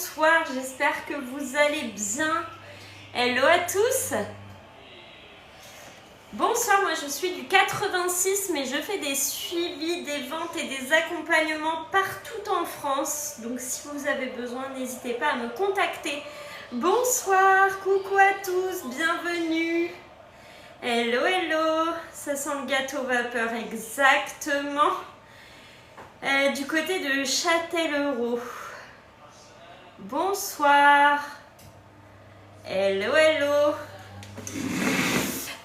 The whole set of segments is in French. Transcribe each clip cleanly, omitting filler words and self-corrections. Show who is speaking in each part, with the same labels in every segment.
Speaker 1: bonsoir, j'espère que vous allez bien. Hello à tous. Bonsoir, moi je suis du 86, mais je fais des suivis, des ventes et des accompagnements partout en France. Donc si vous avez besoin, n'hésitez pas à me contacter. Bonsoir, coucou à tous, bienvenue. Hello, hello, ça sent le gâteau vapeur exactement. Du côté de Châtellerault. Bonsoir. Hello, hello.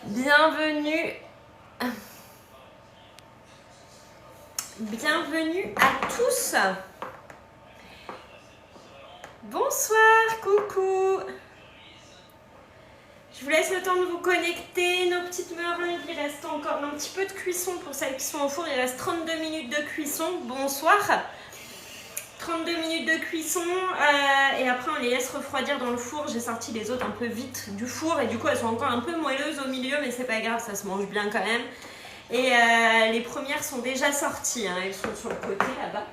Speaker 1: Bienvenue. Bienvenue à tous. Bonsoir, coucou. Je vous laisse le temps de vous connecter. Nos petites meringues, il reste encore un petit peu de cuisson pour celles qui sont au four. Il reste 32 minutes de cuisson. Bonsoir. 32 minutes de cuisson et après on les laisse refroidir dans le four. J'ai sorti les autres un peu vite du four et du coup elles sont encore un peu moelleuses au milieu, mais c'est pas grave, ça se mange bien quand même. Et les premières sont déjà sorties, hein. Elles sont sur le côté là-bas.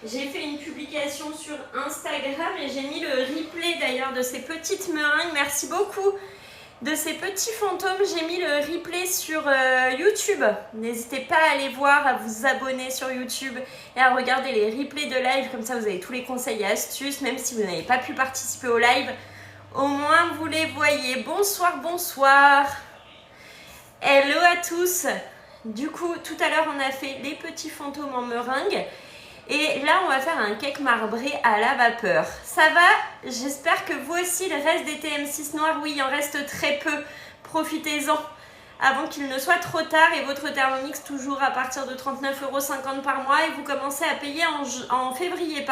Speaker 1: J'ai fait une publication sur Instagram et j'ai mis le replay d'ailleurs de ces petites meringues. Merci beaucoup. De ces petits fantômes, j'ai mis le replay sur YouTube. N'hésitez pas à aller voir, à vous abonner sur YouTube et à regarder les replays de live. Comme ça, vous avez tous les conseils et astuces. Même si vous n'avez pas pu participer au live, au moins vous les voyez. Bonsoir, bonsoir. Hello à tous. Du coup, tout à l'heure, on a fait les petits fantômes en meringue. Et là, on va faire un cake marbré à la vapeur. Ça va? J'espère que vous aussi, il reste des TM6 noirs. Oui, il en reste très peu. Profitez-en avant qu'il ne soit trop tard. Et votre Thermomix toujours à partir de 39,50 € par mois. Et vous commencez à payer en février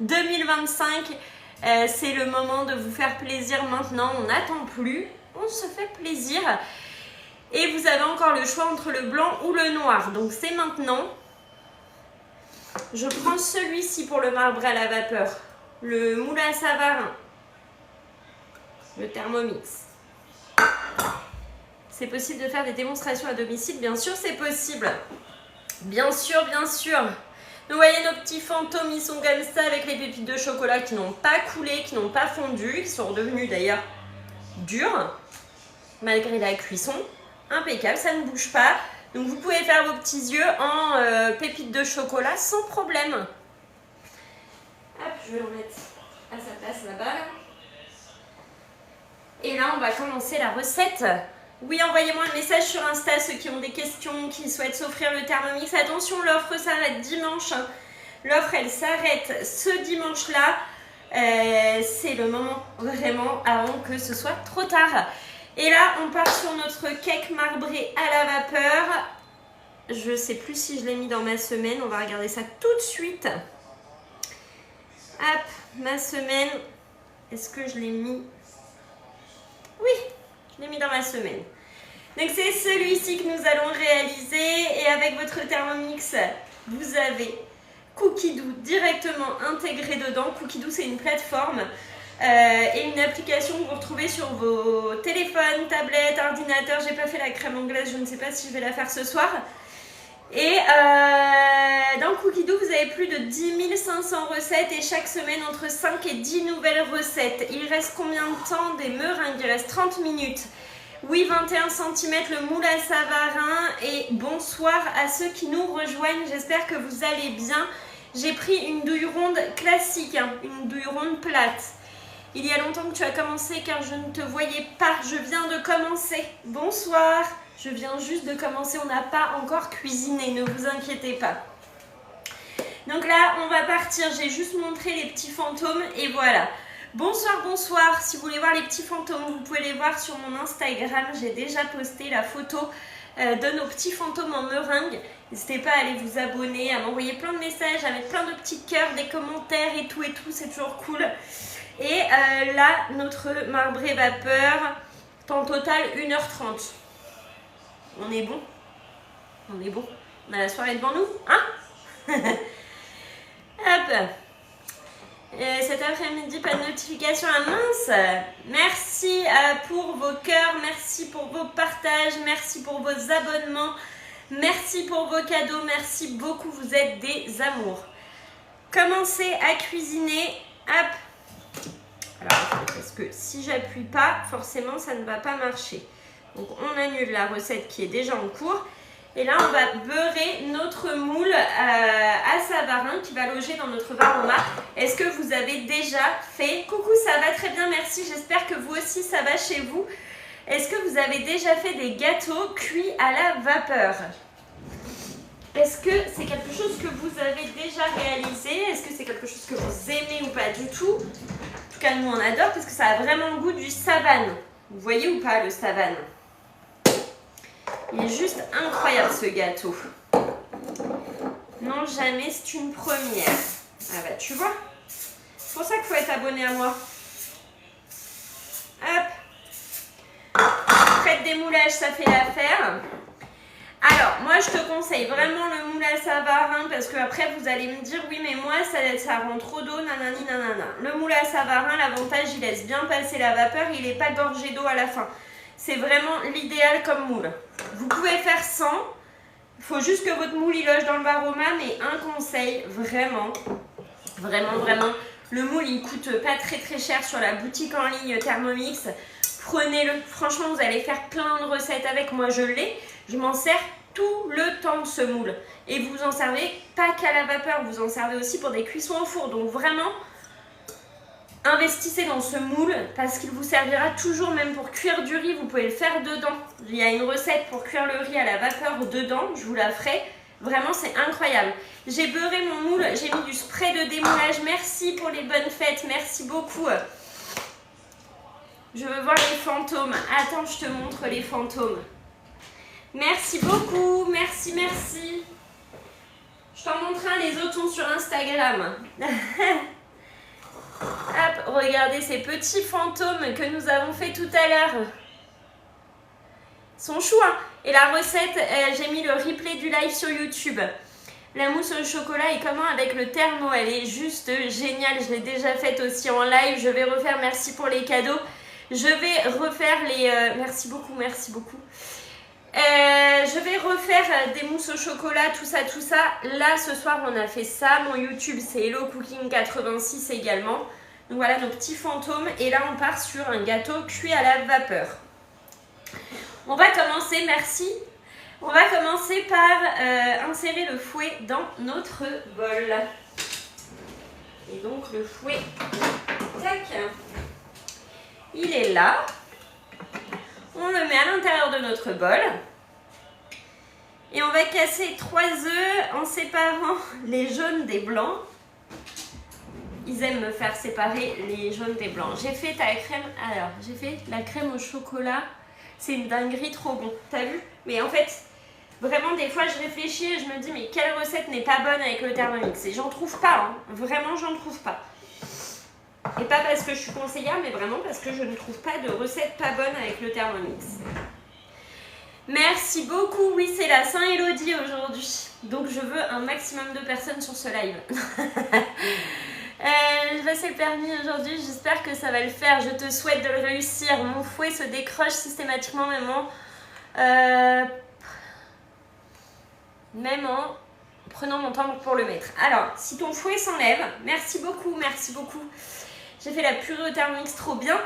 Speaker 1: 2025. C'est le moment de vous faire plaisir maintenant. On n'attend plus. On se fait plaisir. Et vous avez encore le choix entre le blanc ou le noir. Donc c'est maintenant. Je prends celui-ci pour le marbré à la vapeur, le moule à Savarin, le Thermomix. C'est possible de faire des démonstrations à domicile? Bien sûr, c'est possible. Bien sûr, bien sûr. Vous voyez nos petits fantômes, ils sont comme ça avec les pépites de chocolat qui n'ont pas coulé, qui n'ont pas fondu, qui sont redevenus d'ailleurs durs, malgré la cuisson. Impeccable, ça ne bouge pas. Donc vous pouvez faire vos petits yeux en pépites de chocolat sans problème. Hop, je vais le mettre à sa place là-bas. Et là, on va commencer la recette. Oui, envoyez-moi un message sur Insta, ceux qui ont des questions, qui souhaitent s'offrir le Thermomix. Attention, l'offre s'arrête dimanche. L'offre, elle s'arrête ce dimanche-là. C'est le moment vraiment avant que ce soit trop tard. Et là, on part sur notre cake marbré à la vapeur. Je ne sais plus si je l'ai mis dans ma semaine. On va regarder ça tout de suite. Hop, ma semaine. Est-ce que je l'ai mis? Oui, je l'ai mis dans ma semaine. Donc c'est celui-ci que nous allons réaliser. Et avec votre Thermomix, vous avez Cookidoo directement intégré dedans. Cookidoo, c'est une plateforme. Et une application que vous retrouvez sur vos téléphones, tablettes, ordinateurs. J'ai pas fait la crème anglaise, je ne sais pas si je vais la faire ce soir. Et dans Cookidoo, vous avez plus de 10 500 recettes et chaque semaine entre 5 et 10 nouvelles recettes. Il reste combien de temps des meringues? Il reste 30 minutes. Oui, 21 cm, le moule à Savarin. Et bonsoir à ceux qui nous rejoignent, j'espère que vous allez bien. J'ai pris une douille ronde classique, hein, une douille ronde plate. Il y a longtemps que tu as commencé car je ne te voyais pas. Je viens de commencer. Bonsoir. Je viens juste de commencer. On n'a pas encore cuisiné. Ne vous inquiétez pas. Donc là, on va partir. J'ai juste montré les petits fantômes et voilà. Bonsoir, bonsoir. Si vous voulez voir les petits fantômes, vous pouvez les voir sur mon Instagram. J'ai déjà posté la photo de nos petits fantômes en meringue. N'hésitez pas à aller vous abonner, à m'envoyer plein de messages, à mettre plein de petits cœurs, des commentaires et tout. C'est toujours cool. Et là, notre marbré vapeur, temps total 1h30. On est bon? On est bon? On a la soirée devant nous? Hein? Hop. Cet après-midi, pas de notification. Ah mince! Merci pour vos cœurs, merci pour vos partages, merci pour vos abonnements, merci pour vos cadeaux, merci beaucoup, vous êtes des amours. commencer à cuisiner. Hop. Alors, parce que si j'appuie pas, forcément, ça ne va pas marcher. Donc, on annule la recette qui est déjà en cours. Et là, on va beurrer notre moule à savarin qui va loger dans notre varoma. Est-ce que vous avez déjà fait? Coucou, ça va très bien, merci. J'espère que vous aussi, ça va chez vous. Est-ce que vous avez déjà fait des gâteaux cuits à la vapeur? Est-ce que c'est quelque chose que vous avez déjà réalisé? Est-ce que c'est quelque chose que vous aimez ou pas du tout? En tout cas, nous, on adore parce que ça a vraiment le goût du savane. Vous voyez ou pas le savane? Il est juste incroyable ce gâteau. Non, jamais, c'est une première. Ah bah tu vois, c'est pour ça qu'il faut être abonné à moi. Hop. Prête des moulages, ça fait l'affaire. Alors, moi je te conseille vraiment le moule à savarin parce que après vous allez me dire oui mais moi ça rend trop d'eau, nanani nanana. Le moule à savarin, l'avantage il laisse bien passer la vapeur, il n'est pas gorgé d'eau à la fin. C'est vraiment l'idéal comme moule. Vous pouvez faire sans, il faut juste que votre moule il loge dans le varoma, mais un conseil, vraiment, le moule il coûte pas très cher sur la boutique en ligne Thermomix. Prenez-le, franchement vous allez faire plein de recettes avec, moi je l'ai, je m'en sers tout le temps ce moule. Et vous en servez pas qu'à la vapeur, vous en servez aussi pour des cuissons au four, donc vraiment... Investissez dans ce moule parce qu'il vous servira toujours, même pour cuire du riz, vous pouvez le faire dedans. Il y a une recette pour cuire le riz à la vapeur dedans, je vous la ferai. Vraiment, c'est incroyable. J'ai beurré mon moule, j'ai mis du spray de démoulage. Merci pour les bonnes fêtes, merci beaucoup. Je veux voir les fantômes. Attends, je te montre les fantômes. Merci beaucoup, merci. Je t'en montre un, les autres sont sur Instagram. Hop, regardez ces petits fantômes que nous avons fait tout à l'heure. Ils sont choux, hein. Et la recette, j'ai mis le replay du live sur YouTube. La mousse au chocolat est comment avec le thermo? Elle est juste géniale. Je l'ai déjà faite aussi en live. Je vais refaire, merci pour les cadeaux. Je vais refaire les... merci beaucoup. Je vais refaire des mousses au chocolat, tout ça. Là, ce soir, on a fait ça. Mon YouTube, c'est Hello Cooking 86 également. Donc voilà nos petits fantômes. Et là, on part sur un gâteau cuit à la vapeur. On va commencer, merci. On va commencer par insérer le fouet dans notre bol. Et donc, le fouet, tac, il est là. On le met à l'intérieur de notre bol. Et on va casser 3 œufs en séparant les jaunes des blancs. Ils aiment me faire séparer les jaunes des blancs. J'ai fait ta crème. Alors, j'ai fait la crème au chocolat. C'est une dinguerie, trop bon. T'as vu? Mais en fait, vraiment, des fois, je réfléchis et je me dis, mais quelle recette n'est pas bonne avec le Thermomix? Et j'en trouve pas, hein. Vraiment, j'en trouve pas. Et pas parce que je suis conseillère, mais vraiment parce que je ne trouve pas de recette pas bonne avec le Thermomix. Merci beaucoup. Oui, c'est la Saint-Élodie aujourd'hui. Donc, je veux un maximum de personnes sur ce live. Je vais passer le permis aujourd'hui. J'espère que ça va le faire. Je te souhaite de le réussir. Mon fouet se décroche systématiquement, même en prenant mon temps pour le mettre. Alors, si ton fouet s'enlève, merci beaucoup. J'ai fait la purée au Thermomix, trop bien.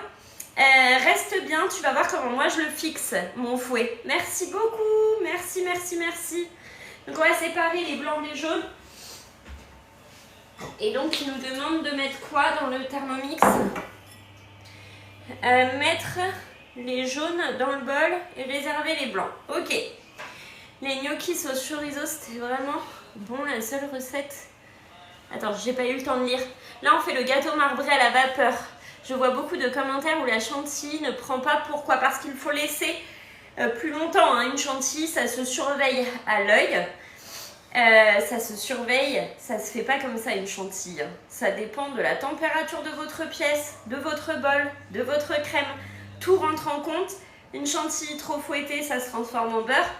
Speaker 1: Reste bien, tu vas voir comment moi je le fixe, mon fouet. Merci beaucoup, merci. Donc on va séparer les blancs des jaunes. Et donc il nous demande de mettre quoi dans le Thermomix? Mettre les jaunes dans le bol et réserver les blancs. Ok. Les gnocchis sauce chorizo, c'était vraiment bon, la seule recette. Attends, j'ai pas eu le temps de lire. Là, on fait le gâteau marbré à la vapeur. Je vois beaucoup de commentaires où la chantilly ne prend pas. Pourquoi? Parce qu'il faut laisser plus longtemps, hein. Une chantilly, ça se surveille à l'œil. Ça se surveille, ça se fait pas comme ça une chantilly. Ça dépend de la température de votre pièce, de votre bol, de votre crème. Tout rentre en compte. Une chantilly trop fouettée, ça se transforme en beurre.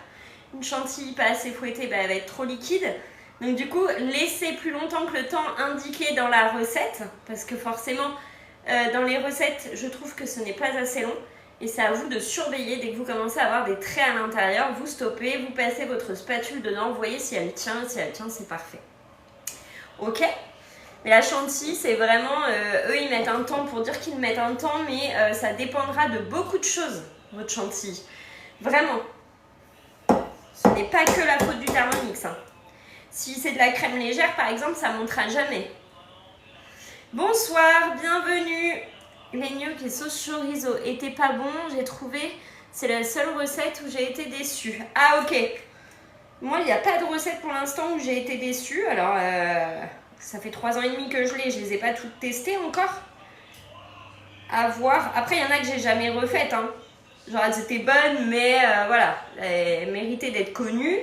Speaker 1: Une chantilly pas assez fouettée, elle va être trop liquide. Donc du coup, laissez plus longtemps que le temps indiqué dans la recette, parce que forcément, dans les recettes, je trouve que ce n'est pas assez long. Et c'est à vous de surveiller. Dès que vous commencez à avoir des traits à l'intérieur, vous stoppez, vous passez votre spatule dedans, vous voyez si elle tient, c'est parfait. Ok? Mais la chantilly, c'est vraiment... eux, ils mettent un temps pour dire qu'ils mettent un temps, mais ça dépendra de beaucoup de choses, votre chantilly. Vraiment. Ce n'est pas que la faute du Thermomix. Hein. Si c'est de la crème légère, par exemple, ça ne montera jamais. Bonsoir, bienvenue. Les gnocchis et sauce chorizo étaient pas bons, j'ai trouvé... C'est la seule recette où j'ai été déçue. Ah, ok. Moi, il n'y a pas de recette pour l'instant où j'ai été déçue. Alors, ça fait 3 ans et demi que je l'ai. Je ne les ai pas toutes testées encore. À voir. Après, il y en a que j'ai jamais refaites. Hein. Genre, elles étaient bonnes, mais voilà. Elles méritaient d'être connues.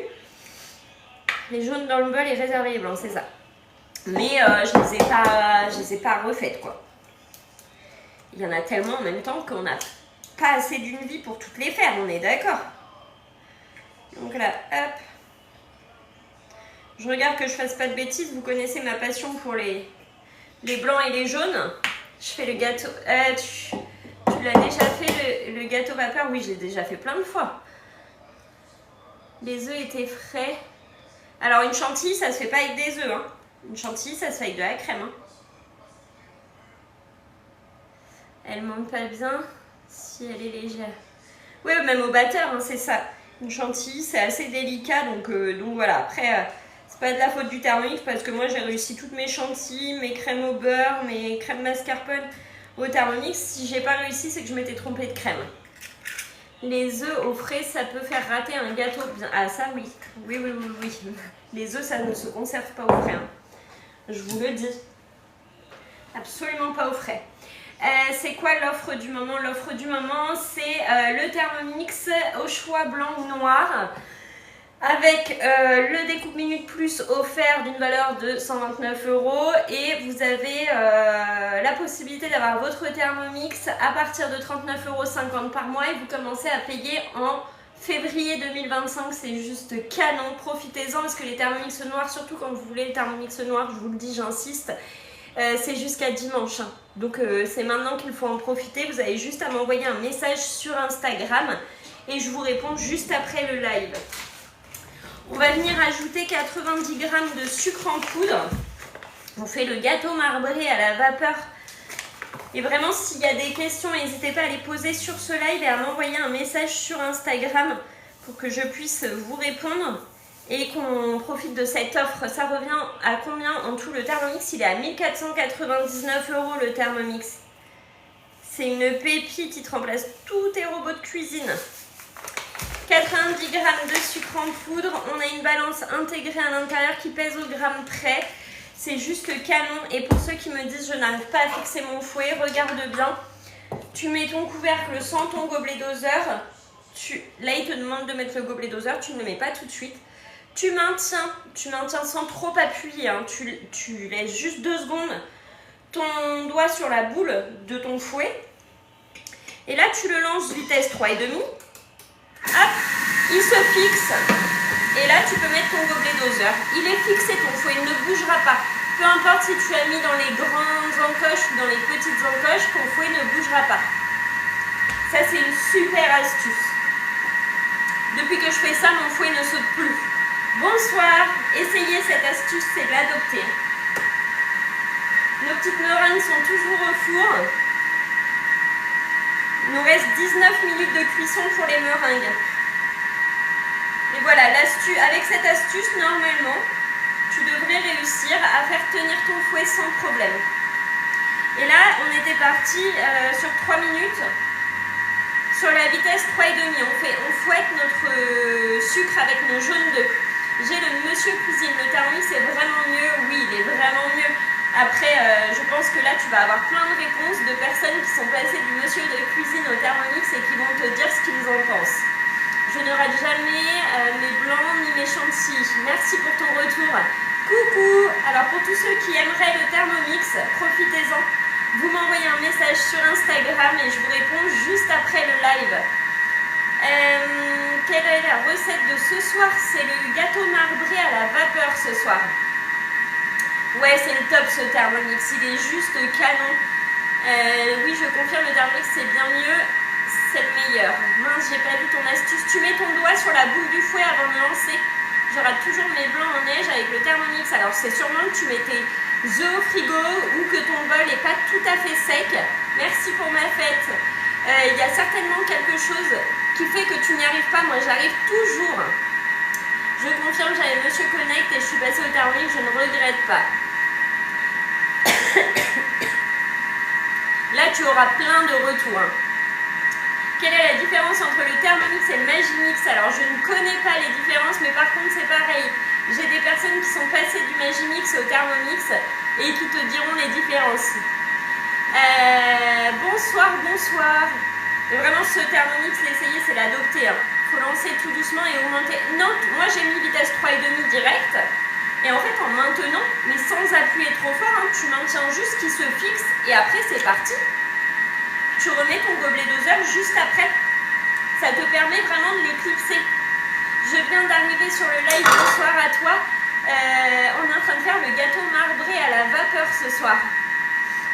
Speaker 1: Les jaunes dans le bol et réservés les blancs, c'est ça. Mais je les ai pas refaites, quoi. Il y en a tellement en même temps qu'on n'a pas assez d'une vie pour toutes les faire. On est d'accord. Donc là, hop. Je regarde que je fasse pas de bêtises. Vous connaissez ma passion pour les blancs et les jaunes. Je fais le gâteau. Tu l'as déjà fait le gâteau vapeur? Oui, je l'ai déjà fait plein de fois. Les œufs étaient frais. Alors une chantilly, ça se fait pas avec des œufs. Hein. Une chantilly, ça se fait avec de la crème. Hein. Elle monte pas bien si elle est légère. Oui, même au batteur, hein, c'est ça. Une chantilly, c'est assez délicat. Donc voilà. Après... c'est pas de la faute du Thermomix parce que moi j'ai réussi toutes mes chantilly, mes crèmes au beurre, mes crèmes mascarpone au Thermomix. Si j'ai pas réussi, c'est que je m'étais trompée de crème. Les œufs au frais, ça peut faire rater un gâteau. Ah ça oui. Oui. Les œufs, ça ne se conserve pas au frais. Hein. Je vous le dis. Absolument pas au frais. C'est quoi l'offre du moment? L'offre du moment, c'est le Thermomix au choix blanc ou noir. Avec le découpe minute plus offert d'une valeur de 129 € et vous avez la possibilité d'avoir votre Thermomix à partir de 39,50 € par mois et vous commencez à payer en février 2025. C'est juste canon, profitez-en parce que les Thermomix noirs, surtout quand vous voulez le Thermomix noir, je vous le dis, j'insiste, c'est jusqu'à dimanche. Donc c'est maintenant qu'il faut en profiter. Vous avez juste à m'envoyer un message sur Instagram et je vous réponds juste après le live. On va venir ajouter 90 g de sucre en poudre. On fait le gâteau marbré à la vapeur. Et vraiment, s'il y a des questions, n'hésitez pas à les poser sur ce live et à m'envoyer un message sur Instagram pour que je puisse vous répondre et qu'on profite de cette offre. Ça revient à combien en tout le Thermomix? Il est à 1499 € le Thermomix. C'est une pépite, il te remplace tous tes robots de cuisine. 90 g de sucre en poudre, on a une balance intégrée à l'intérieur qui pèse au gramme près. C'est juste canon. Et pour ceux qui me disent je n'arrive pas à fixer mon fouet, regarde bien. Tu mets ton couvercle sans ton gobelet doseur. Là, il te demande de mettre le gobelet doseur, tu ne le mets pas tout de suite. Tu maintiens sans trop appuyer. Hein. Tu laisses juste 2 secondes ton doigt sur la boule de ton fouet. Et là, tu le lances vitesse 3,5. Hop, il se fixe et là tu peux mettre ton gobelet doseur. Il est fixé, ton fouet ne bougera pas. Peu importe si tu as mis dans les grandes encoches ou dans les petites encoches, ton fouet ne bougera pas. Ça c'est une super astuce. Depuis que je fais ça, mon fouet ne saute plus. Bonsoir, essayez cette astuce, c'est de l'adopter. Nos petites meringues sont toujours au four. Il nous reste 19 minutes de cuisson pour les meringues. Et voilà, avec cette astuce, normalement, tu devrais réussir à faire tenir ton fouet sans problème. Et là, on était parti sur 3 minutes, sur la vitesse 3,5. On fouette notre sucre avec nos jaunes d'œufs. J'ai le Monsieur Cuisine, le Thermomix est vraiment mieux. Oui, il est vraiment mieux. Après, je pense que là, tu vas avoir plein de réponses de personnes qui sont passées du Monsieur de Cuisine au Thermomix et qui vont te dire ce qu'ils en pensent. Je ne rate jamais mes blancs ni mes chantilly. Merci pour ton retour. Coucou. Alors, pour tous ceux qui aimeraient le Thermomix, profitez-en. Vous m'envoyez un message sur Instagram et je vous réponds juste après le live. Quelle est la recette de ce soir? C'est le gâteau marbré à la vapeur ce soir. Ouais, c'est le top ce Thermomix, il est juste canon. Oui, je confirme, le Thermomix c'est bien mieux, c'est le meilleur. Mince, j'ai pas vu ton astuce. Tu mets ton doigt sur la boule du fouet avant de lancer. Je rate toujours mes blancs en neige avec le Thermomix. Alors c'est sûrement que tu mets The au frigo ou que ton bol n'est pas tout à fait sec. Merci pour ma fête. Il y a certainement quelque chose qui fait que tu n'y arrives pas. Moi, j'arrive toujours. Je confirme, j'avais Monsieur Connect et je suis passée au Thermomix, je ne regrette pas. Là, tu auras plein de retours. Quelle est la différence entre le Thermomix et le Magimix? Alors, je ne connais pas les différences, mais par contre, c'est pareil. J'ai des personnes qui sont passées du Magimix au Thermomix et qui te diront les différences. Bonsoir, bonsoir. Et vraiment, ce Thermomix, l'essayer, c'est l'adopter. Il faut lancer tout doucement et augmenter. Non, moi, j'ai mis vitesse 3,5 direct. Et en fait, en maintenant, mais sans appuyer trop fort, tu maintiens juste qu'il se fixe et après, c'est parti. Tu remets ton gobelet doseur juste après. Ça te permet vraiment de l'éclipser. Je viens d'arriver sur le live, bonsoir à toi. On est en train de faire le gâteau marbré à la vapeur ce soir.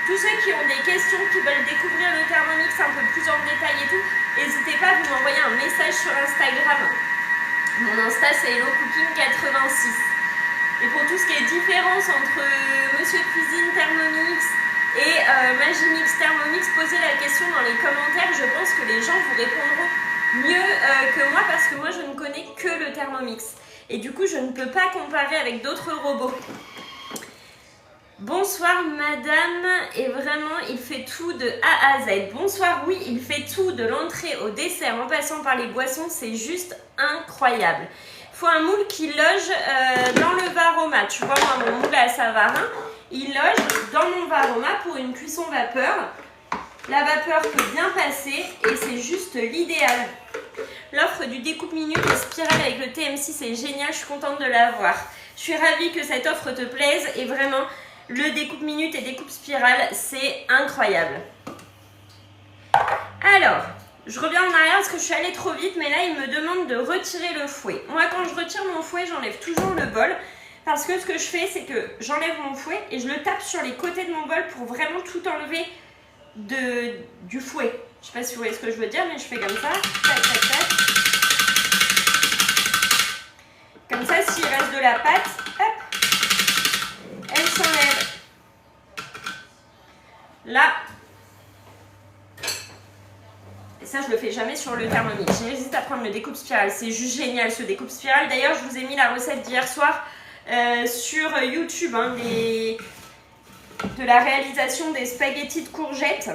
Speaker 1: Tous ceux qui ont des questions, qui veulent découvrir le Thermomix un peu plus en détail et tout, n'hésitez pas à vous m'envoyer un message sur Instagram. Mon Insta, c'est HelloCooking86. Et pour tout ce qui est différence entre Monsieur Cuisine Thermomix et Magimix Thermomix, posez la question dans les commentaires. Je pense que les gens vous répondront mieux que moi parce que moi, je ne connais que le Thermomix. Et du coup, je ne peux pas comparer avec d'autres robots. Bonsoir madame, et vraiment il fait tout de A à Z. Bonsoir, oui, il fait tout de l'entrée au dessert en passant par les boissons, c'est juste incroyable. Il faut un moule qui loge dans le Varoma. Tu vois, moi mon moule à Savarin, il loge dans mon Varoma pour une cuisson vapeur. La vapeur peut bien passer et c'est juste l'idéal. L'offre du découpe minute et spirale avec le TM6 est géniale, je suis contente de l'avoir. Je suis ravie que cette offre te plaise et vraiment... Le découpe minute et découpe spirale, c'est incroyable. Alors, je reviens en arrière parce que je suis allée trop vite, mais là, il me demande de retirer le fouet. Moi, quand je retire mon fouet, j'enlève toujours le bol. Parce que ce que je fais, c'est que j'enlève mon fouet et je le tape sur les côtés de mon bol pour vraiment tout enlever du fouet. Je ne sais pas si vous voyez ce que je veux dire, mais je fais comme ça. Tac, tac, tac. Comme ça, s'il reste de la pâte, hop, elle s'enlève. Là. Et ça, je le fais jamais sur le Thermomix. J'hésite à prendre le découpe spirale. C'est juste génial ce découpe spirale. D'ailleurs, je vous ai mis la recette d'hier soir sur YouTube de la réalisation des spaghettis de courgettes.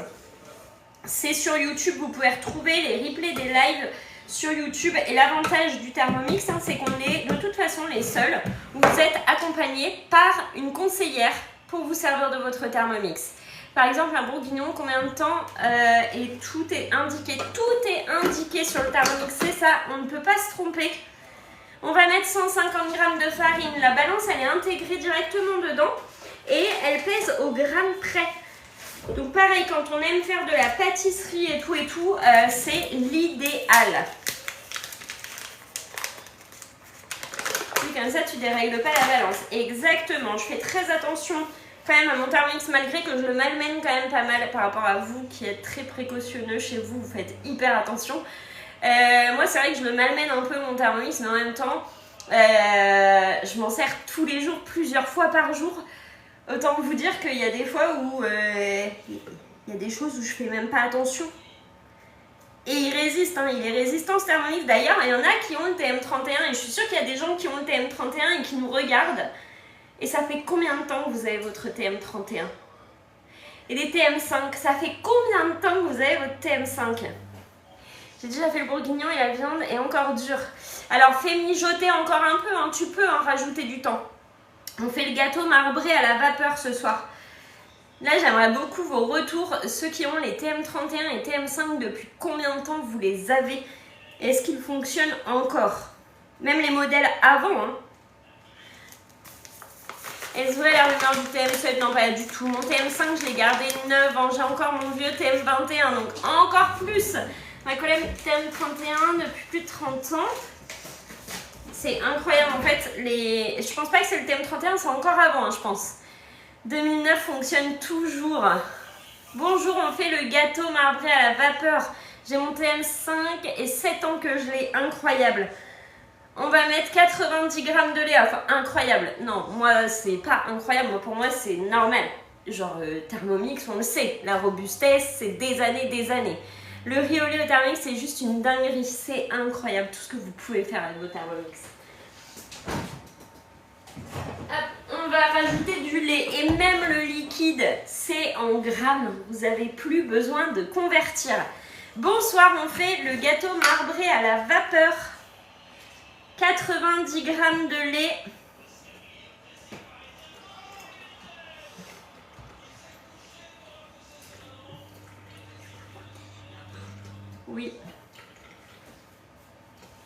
Speaker 1: C'est sur YouTube. Vous pouvez retrouver les replays des lives sur YouTube. Et l'avantage du Thermomix, c'est qu'on est de toute façon les seuls où vous êtes accompagnés par une conseillère pour vous servir de votre Thermomix. Par exemple, un bourguignon, combien de temps et tout est indiqué. Tout est indiqué sur le Thermomix, c'est ça, on ne peut pas se tromper. On va mettre 150 g de farine. La balance, elle est intégrée directement dedans et elle pèse au gramme près. Donc pareil, quand on aime faire de la pâtisserie et tout, c'est l'idéal. Comme ça, tu dérègles pas la balance. Exactement, je fais très attention quand même à mon Thermomix, malgré que je le malmène quand même pas mal par rapport à vous qui êtes très précautionneux chez vous, vous faites hyper attention. Moi, c'est vrai que je le malmène un peu mon Thermomix, mais en même temps, je m'en sers tous les jours, plusieurs fois par jour. Autant vous dire qu'il y a des fois où il y a des choses où je fais même pas attention. Et il résiste, il est résistant ce Thermomix. D'ailleurs, il y en a qui ont le TM31 et je suis sûre qu'il y a des gens qui ont le TM31 et qui nous regardent. Et ça fait combien de temps que vous avez votre TM31? Et les TM5, ça fait combien de temps que vous avez votre TM5? J'ai déjà fait le bourguignon et la viande est encore dure. Alors fais mijoter encore un peu, tu peux rajouter du temps. On fait le gâteau marbré à la vapeur ce soir. Là, j'aimerais beaucoup vos retours. Ceux qui ont les TM31 et TM5, depuis combien de temps vous les avez? Est-ce qu'ils fonctionnent encore? Même les modèles avant. Est-ce vrai la rumeur du TM7? Non, pas du tout. Mon TM5, je l'ai gardé 9 ans. J'ai encore mon vieux TM21, donc encore plus. Ma collègue TM31 depuis plus de 30 ans. C'est incroyable. En fait, je pense pas que c'est le TM31, c'est encore avant, je pense. 2009 fonctionne toujours. Bonjour, on fait le gâteau marbré à la vapeur. J'ai mon TM5 et 7 ans que je l'ai, incroyable. On va mettre 90 grammes de lait. Enfin, incroyable. Non, moi, c'est pas incroyable. Moi, pour moi, c'est normal. Genre, Thermomix, on le sait. La robustesse, c'est des années, des années. Le riz au lait au Thermomix, c'est juste une dinguerie. C'est incroyable tout ce que vous pouvez faire avec vos Thermomix. Hop, on va rajouter du lait. Et même le liquide, c'est en grammes. Vous n'avez plus besoin de convertir. Bonsoir, on fait le gâteau marbré à la vapeur. 90 grammes de lait. Oui.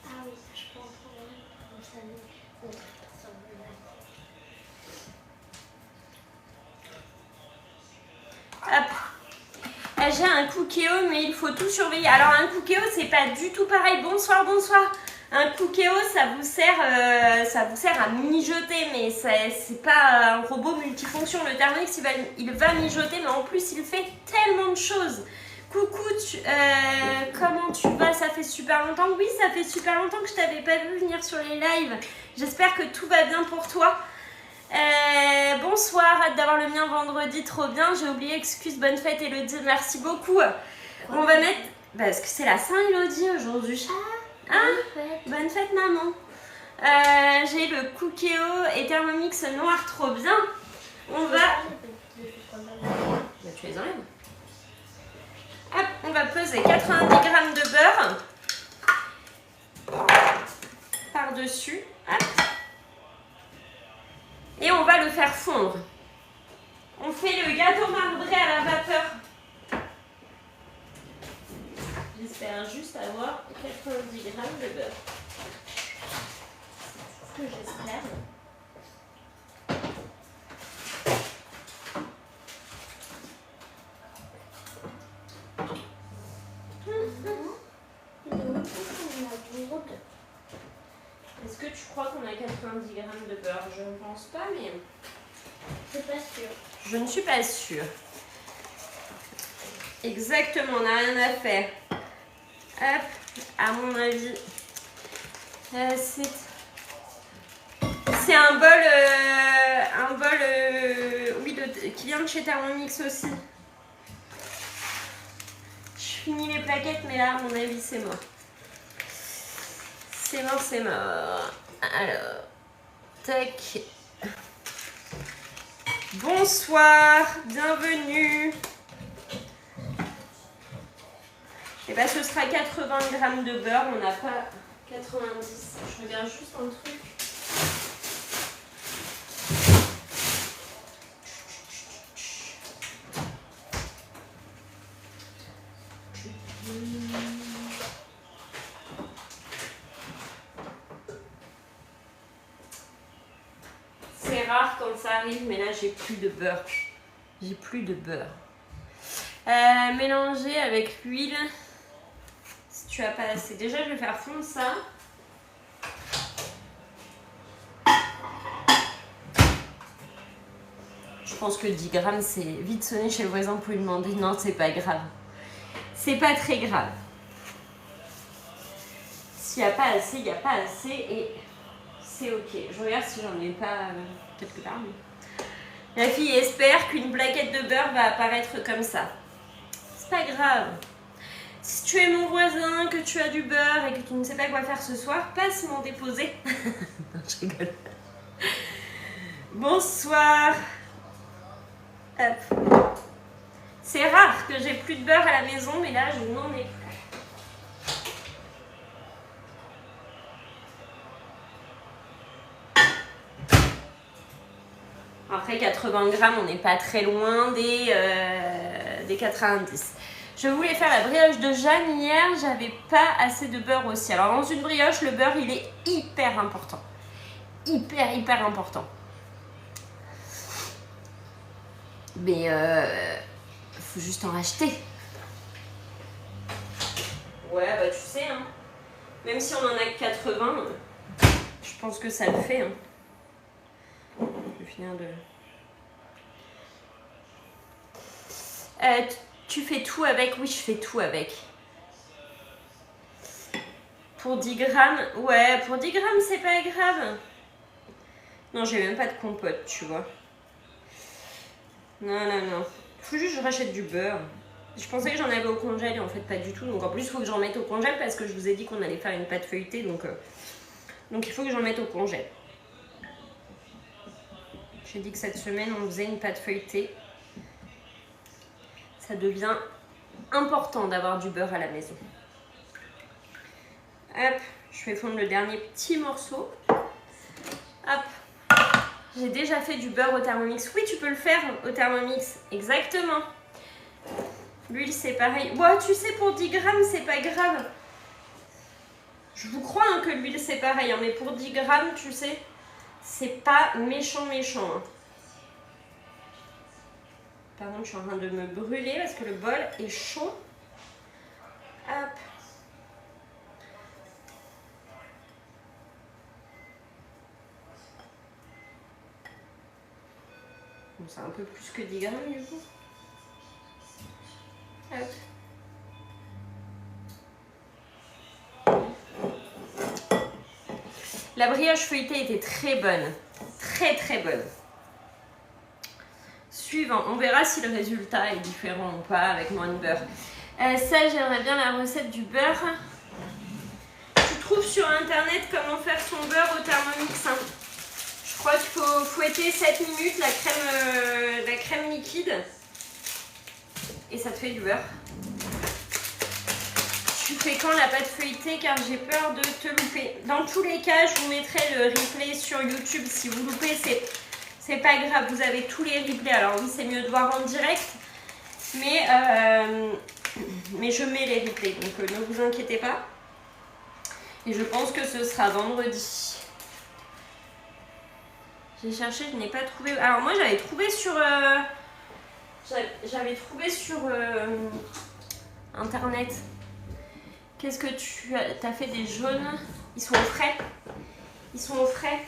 Speaker 2: Ah oui, je peux en prendre un comme ça.
Speaker 1: Hop. J'ai un cookéo, mais il faut tout surveiller. Alors un cookéo, c'est pas du tout pareil. Bonsoir, bonsoir. Un cookéo, ça vous sert à mijoter, mais c'est pas un robot multifonction. Le Thermomix, il va mijoter, mais en plus, il fait tellement de choses. Coucou, comment tu vas? Ça fait super longtemps. Oui, ça fait super longtemps que je t'avais pas vu venir sur les lives. J'espère que tout va bien pour toi. Bonsoir, hâte d'avoir le mien vendredi, trop bien. J'ai oublié, excuse, bonne fête Elodie, merci beaucoup. On va mettre, parce que c'est la Saint-Elodie aujourd'hui. Bonne fête maman. J'ai le cookéo et Thermomix noir, trop bien. On va... tu les enlèves. Hop, on va peser 90 grammes de beurre par-dessus. Hop. Et on va le faire fondre. On fait le gâteau marbré à la vapeur. J'espère juste avoir 90 grammes de beurre. C'est ce que j'espère. Est-ce que tu crois qu'on a 90 grammes de beurre? Je ne pense pas, mais...
Speaker 2: C'est pas sûr.
Speaker 1: Je ne suis pas sûre. Exactement, on n'a rien à faire. Hop, à mon avis, c'est un bol, oui, qui vient de chez Thermomix aussi. Je finis les plaquettes, mais là, à mon avis, c'est mort. C'est mort, c'est mort. Alors, tac. Bonsoir, bienvenue. Et bien ce sera 80 grammes de beurre, on n'a pas 90. Je regarde juste un truc. C'est rare quand ça arrive, mais là j'ai plus de beurre. J'ai plus de beurre. Mélanger avec l'huile. Si tu as pas assez. Déjà, je vais faire fondre ça. Je pense que 10 grammes, c'est vite sonné chez le voisin pour lui demander. Non, c'est pas grave. C'est pas très grave. S'il n'y a pas assez, il n'y a pas assez et c'est ok. Je regarde si j'en ai pas quelque part. Mais... La fille espère qu'une plaquette de beurre va apparaître comme ça. C'est pas grave. Si tu es mon voisin, que tu as du beurre et que tu ne sais pas quoi faire ce soir, passe m'en déposer. Non, je rigole. Bonsoir. Hop. C'est rare que j'ai plus de beurre à la maison, mais là, je n'en ai plus. Après 80 grammes, on n'est pas très loin des 90. Je voulais faire la brioche de Jeanne hier, j'avais pas assez de beurre aussi. Alors dans une brioche, le beurre, il est hyper important. Hyper important. Mais faut juste en racheter. Ouais, bah tu sais, hein. Même si on en a que 80, je pense que ça le fait. Hein. Je vais finir de... tu fais tout avec? Oui, je fais tout avec. Pour 10 grammes, ouais, pour 10 grammes, c'est pas grave. Non, j'ai même pas de compote, tu vois. Non, non, non. Faut juste que je rachète du beurre. Je pensais que j'en avais au congèle et en fait pas du tout. Donc en plus, il faut que j'en mette au congèle parce que je vous ai dit qu'on allait faire une pâte feuilletée. Donc il faut que j'en mette au congèle. J'ai dit que cette semaine, on faisait une pâte feuilletée. Ça devient important d'avoir du beurre à la maison. Hop, je fais fondre le dernier petit morceau. Hop, j'ai déjà fait du beurre au Thermomix. Oui, tu peux le faire au Thermomix, exactement. L'huile, c'est pareil. Bon, tu sais, pour 10 grammes, c'est pas grave. Je vous crois hein, que l'huile, c'est pareil. Hein, mais pour 10 grammes, tu sais, c'est pas méchant, méchant. Hein. Pardon, je suis en train de me brûler parce que le bol est chaud. Hop. Bon, c'est un peu plus que 10 grammes du coup. Hop. La brioche feuilletée était très bonne. Très très bonne. Suivant, on verra si le résultat est différent ou pas avec moins de beurre. Ça, j'aimerais bien la recette du beurre. Tu trouves sur internet comment faire son beurre au Thermomix. Hein. Je crois qu'il faut fouetter 7 minutes la crème liquide. Et ça te fait du beurre. Tu fais quand la pâte feuilletée car j'ai peur de te louper. Dans tous les cas, je vous mettrai le replay sur YouTube. Si vous loupez, c'est pas grave, vous avez tous les replays. Alors oui, c'est mieux de voir en direct, mais je mets les replays, donc ne vous inquiétez pas. Et je pense que ce sera vendredi. J'ai cherché, je n'ai pas trouvé. Alors moi, j'avais trouvé sur internet. Qu'est-ce que tu as fait des jaunes? Ils sont au frais. Ils sont au frais.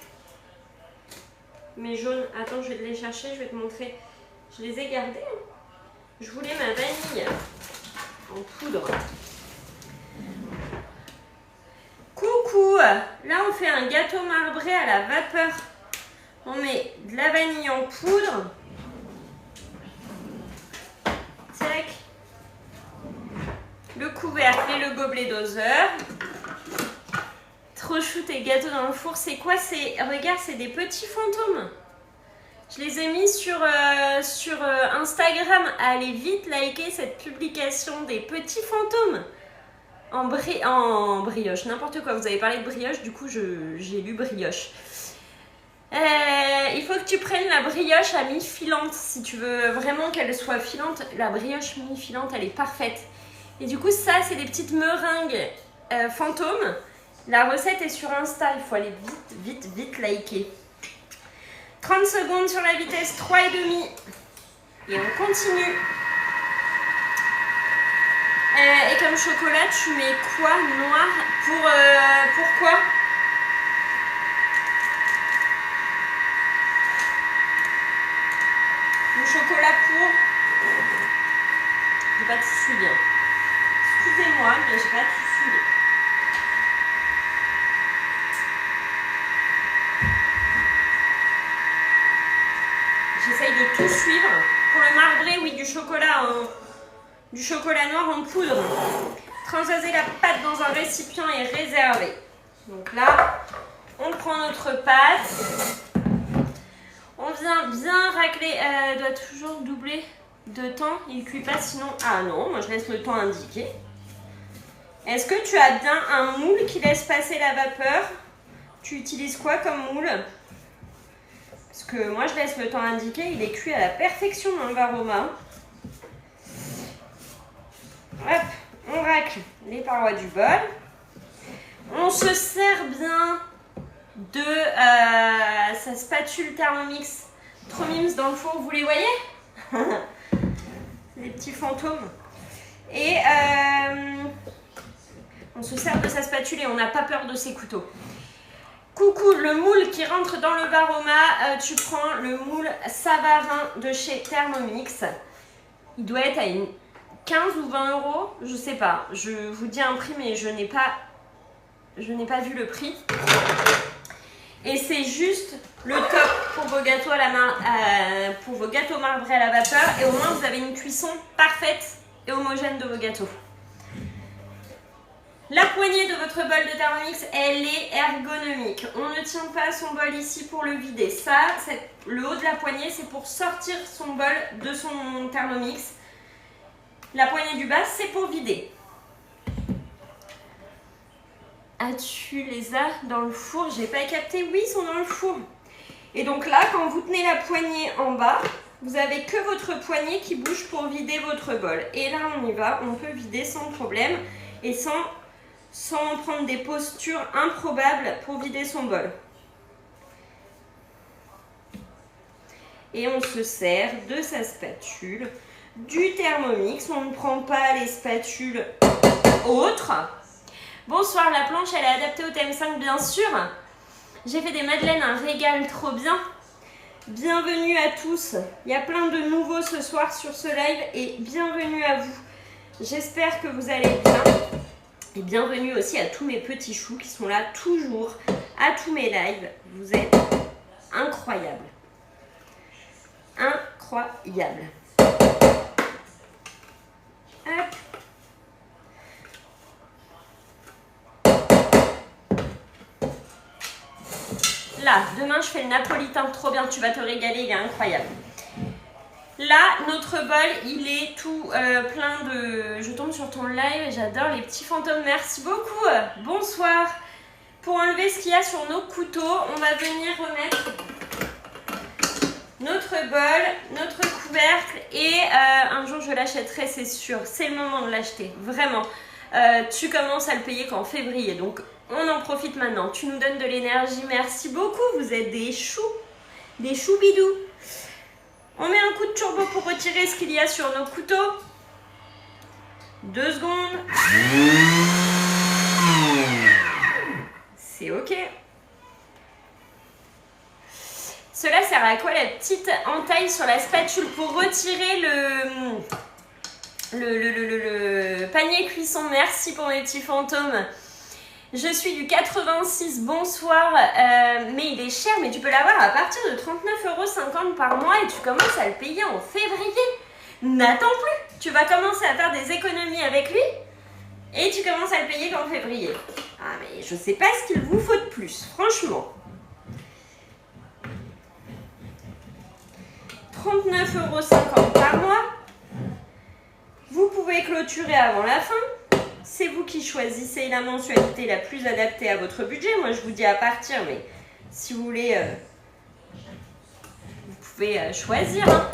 Speaker 1: Mes jaunes, attends, je vais te les chercher, je vais te montrer. Je les ai gardés. Je voulais ma vanille en poudre. Coucou! Là, on fait un gâteau marbré à la vapeur. On met de la vanille en poudre. Tac. Le couvercle et le gobelet doseur. Trop chou tes gâteaux dans le four. C'est quoi? Regarde, c'est des petits fantômes. Je les ai mis sur Instagram. Allez vite liker cette publication des petits fantômes. En brioche, n'importe quoi. Vous avez parlé de brioche, du coup j'ai lu brioche. Il faut que tu prennes la brioche à mi-filante. Si tu veux vraiment qu'elle soit filante, la brioche mi-filante, elle est parfaite. Et du coup, ça, c'est des petites meringues fantômes. La recette est sur Insta, il faut aller vite liker. 30 secondes sur la vitesse 3,5. Et on continue. Et comme chocolat, tu mets quoi? Noir? Pourquoi? Le chocolat pour? J'ai pas tout suivi. Excusez-moi, mais j'ai pas tout suivi. J'essaye de tout suivre. Pour le marbré, oui, du chocolat noir en poudre. Transvaser la pâte dans un récipient et réserver. Donc là, on prend notre pâte. On vient bien racler. Elle doit toujours doubler de temps. Il ne cuit pas sinon. Ah non, moi je laisse le temps indiqué. Est-ce que tu as bien un moule qui laisse passer la vapeur? Tu utilises quoi comme moule? Parce que moi je laisse le temps indiqué. Il est cuit à la perfection dans le Varoma. Hop, on racle les parois du bol. On se sert bien de sa spatule Thermomix. Trop mimes dans le four, vous les voyez? Les petits fantômes. Et on se sert de sa spatule et on n'a pas peur de ses couteaux. Coucou, le moule qui rentre dans le Varoma, tu prends le moule Savarin de chez Thermomix. Il doit être à 15 ou 20 euros, je sais pas. Je vous dis un prix, mais je n'ai pas je n'ai pas vu le prix. Et c'est juste le top pour vos gâteaux pour vos gâteaux marbrés à la vapeur. Et au moins, vous avez une cuisson parfaite et homogène de vos gâteaux. La poignée de votre bol de Thermomix, elle est ergonomique. On ne tient pas son bol ici pour le vider. Ça, le haut de la poignée, c'est pour sortir son bol de son Thermomix. La poignée du bas, c'est pour vider. Tu les as dans le four? J'ai pas capté. Oui, ils sont dans le four. Et donc là, quand vous tenez la poignée en bas, vous avez que votre poignée qui bouge pour vider votre bol. Et là, on y va. On peut vider sans problème et sans prendre des postures improbables pour vider son bol. Et on se sert de sa spatule, du Thermomix. On ne prend pas les spatules autres. Bonsoir, la planche, elle est adaptée au TM5, bien sûr. J'ai fait des madeleines, un régal trop bien. Bienvenue à tous. Il y a plein de nouveaux ce soir sur ce live et bienvenue à vous. J'espère que vous allez bien. Et bienvenue aussi à tous mes petits choux qui sont là toujours à tous mes lives. Vous êtes incroyables. Incroyables. Hop. Là, demain je fais le napolitain, trop bien, tu vas te régaler, il est incroyable. Là, notre bol, il est tout plein de... Je tombe sur ton live, j'adore les petits fantômes, merci beaucoup. Bonsoir. Pour enlever ce qu'il y a sur nos couteaux, on va venir remettre notre bol, notre couvercle et un jour je l'achèterai, c'est sûr. C'est le moment de l'acheter, vraiment. Tu commences à le payer qu'en février, donc on en profite maintenant. Tu nous donnes de l'énergie, merci beaucoup. Vous êtes des choux bidous. On met un coup de turbo pour retirer ce qu'il y a sur nos couteaux. 2 secondes. C'est ok. Cela sert à quoi la petite entaille sur la spatule? Pour retirer le panier cuisson. Merci pour mes petits fantômes. Je suis du 86, bonsoir, mais il est cher, mais tu peux l'avoir à partir de 39,50 € par mois et tu commences à le payer en février. N'attends plus, tu vas commencer à faire des économies avec lui et tu commences à le payer qu'en février. Ah mais je sais pas ce qu'il vous faut de plus, franchement. 39,50 € par mois. Vous pouvez clôturer avant la fin. C'est vous qui choisissez la mensualité la plus adaptée à votre budget. Moi, je vous dis à partir, mais si vous voulez, vous pouvez choisir. Hein.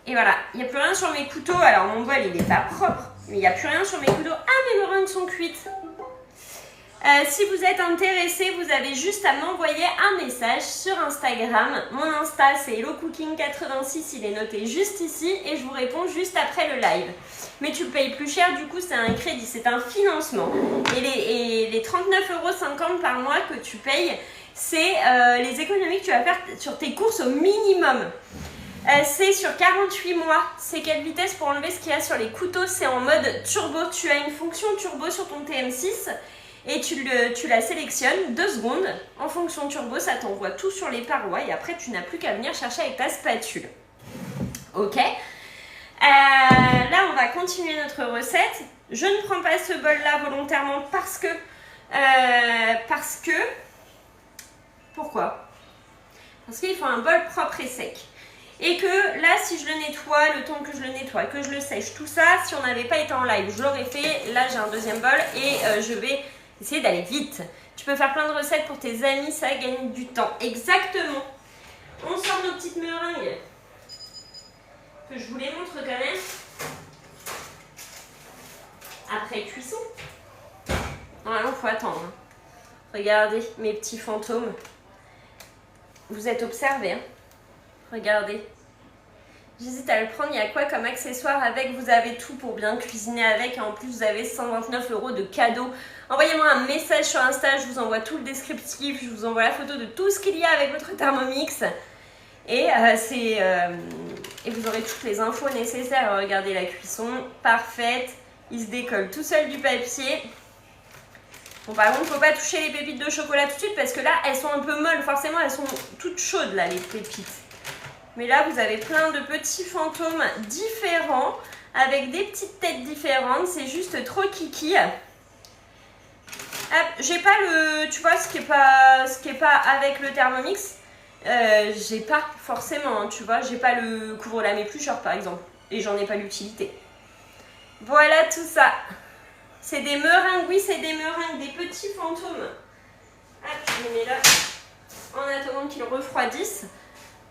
Speaker 1: Et voilà, il n'y a plus rien sur mes couteaux. Alors, mon bol, il n'est pas propre, mais il n'y a plus rien sur mes couteaux. Ah, mes meringues sont cuites. Si vous êtes intéressé, vous avez juste à m'envoyer un message sur Instagram. Mon Insta, c'est HelloCooking86, il est noté juste ici et je vous réponds juste après le live. Mais tu payes plus cher, du coup, c'est un crédit, c'est un financement. Et les 39,50 € par mois que tu payes, c'est les économies que tu vas faire sur tes courses au minimum. C'est sur 48 mois. C'est quelle vitesse pour enlever ce qu'il y a sur les couteaux? C'est en mode turbo. Tu as une fonction turbo sur ton TM6. Et tu la sélectionnes 2 secondes. En fonction turbo, ça t'envoie tout sur les parois. Et après, tu n'as plus qu'à venir chercher avec ta spatule. Ok. Là, on va continuer notre recette. Je ne prends pas ce bol-là volontairement parce que... Pourquoi? Parce qu'il faut un bol propre et sec. Et que là, si je le nettoie, le temps que je le nettoie, que je le sèche, tout ça, si on n'avait pas été en live, je l'aurais fait. Là, j'ai un deuxième bol et je vais... essayer d'aller vite. Tu peux faire plein de recettes pour tes amis, ça gagne du temps. Exactement. On sort nos petites meringues. Que je vous les montre quand même. Après cuisson. Normalement, il faut attendre. Regardez mes petits fantômes. Vous êtes observés. Hein. Regardez. J'hésite à le prendre. Il y a quoi comme accessoire avec? Vous avez tout pour bien cuisiner avec. Et en plus, vous avez 129 € de cadeaux. Envoyez-moi un message sur Insta. Je vous envoie tout le descriptif. Je vous envoie la photo de tout ce qu'il y a avec votre Thermomix. Et, et vous aurez toutes les infos nécessaires. Regardez la cuisson. Parfaite. Il se décolle tout seul du papier. Bon, par contre, il ne faut pas toucher les pépites de chocolat tout de suite parce que là, elles sont un peu molles. Forcément, elles sont toutes chaudes, là, les pépites. Mais là, vous avez plein de petits fantômes différents avec des petites têtes différentes. C'est juste trop kiki. J'ai pas le... Tu vois, ce qui est pas avec le Thermomix, j'ai pas forcément, hein, tu vois. J'ai pas le couvre-lame éplucheur, par exemple. Et j'en ai pas l'utilité. Voilà tout ça. C'est des meringues, oui, c'est des meringues, des petits fantômes. Je les mets là en attendant qu'ils refroidissent.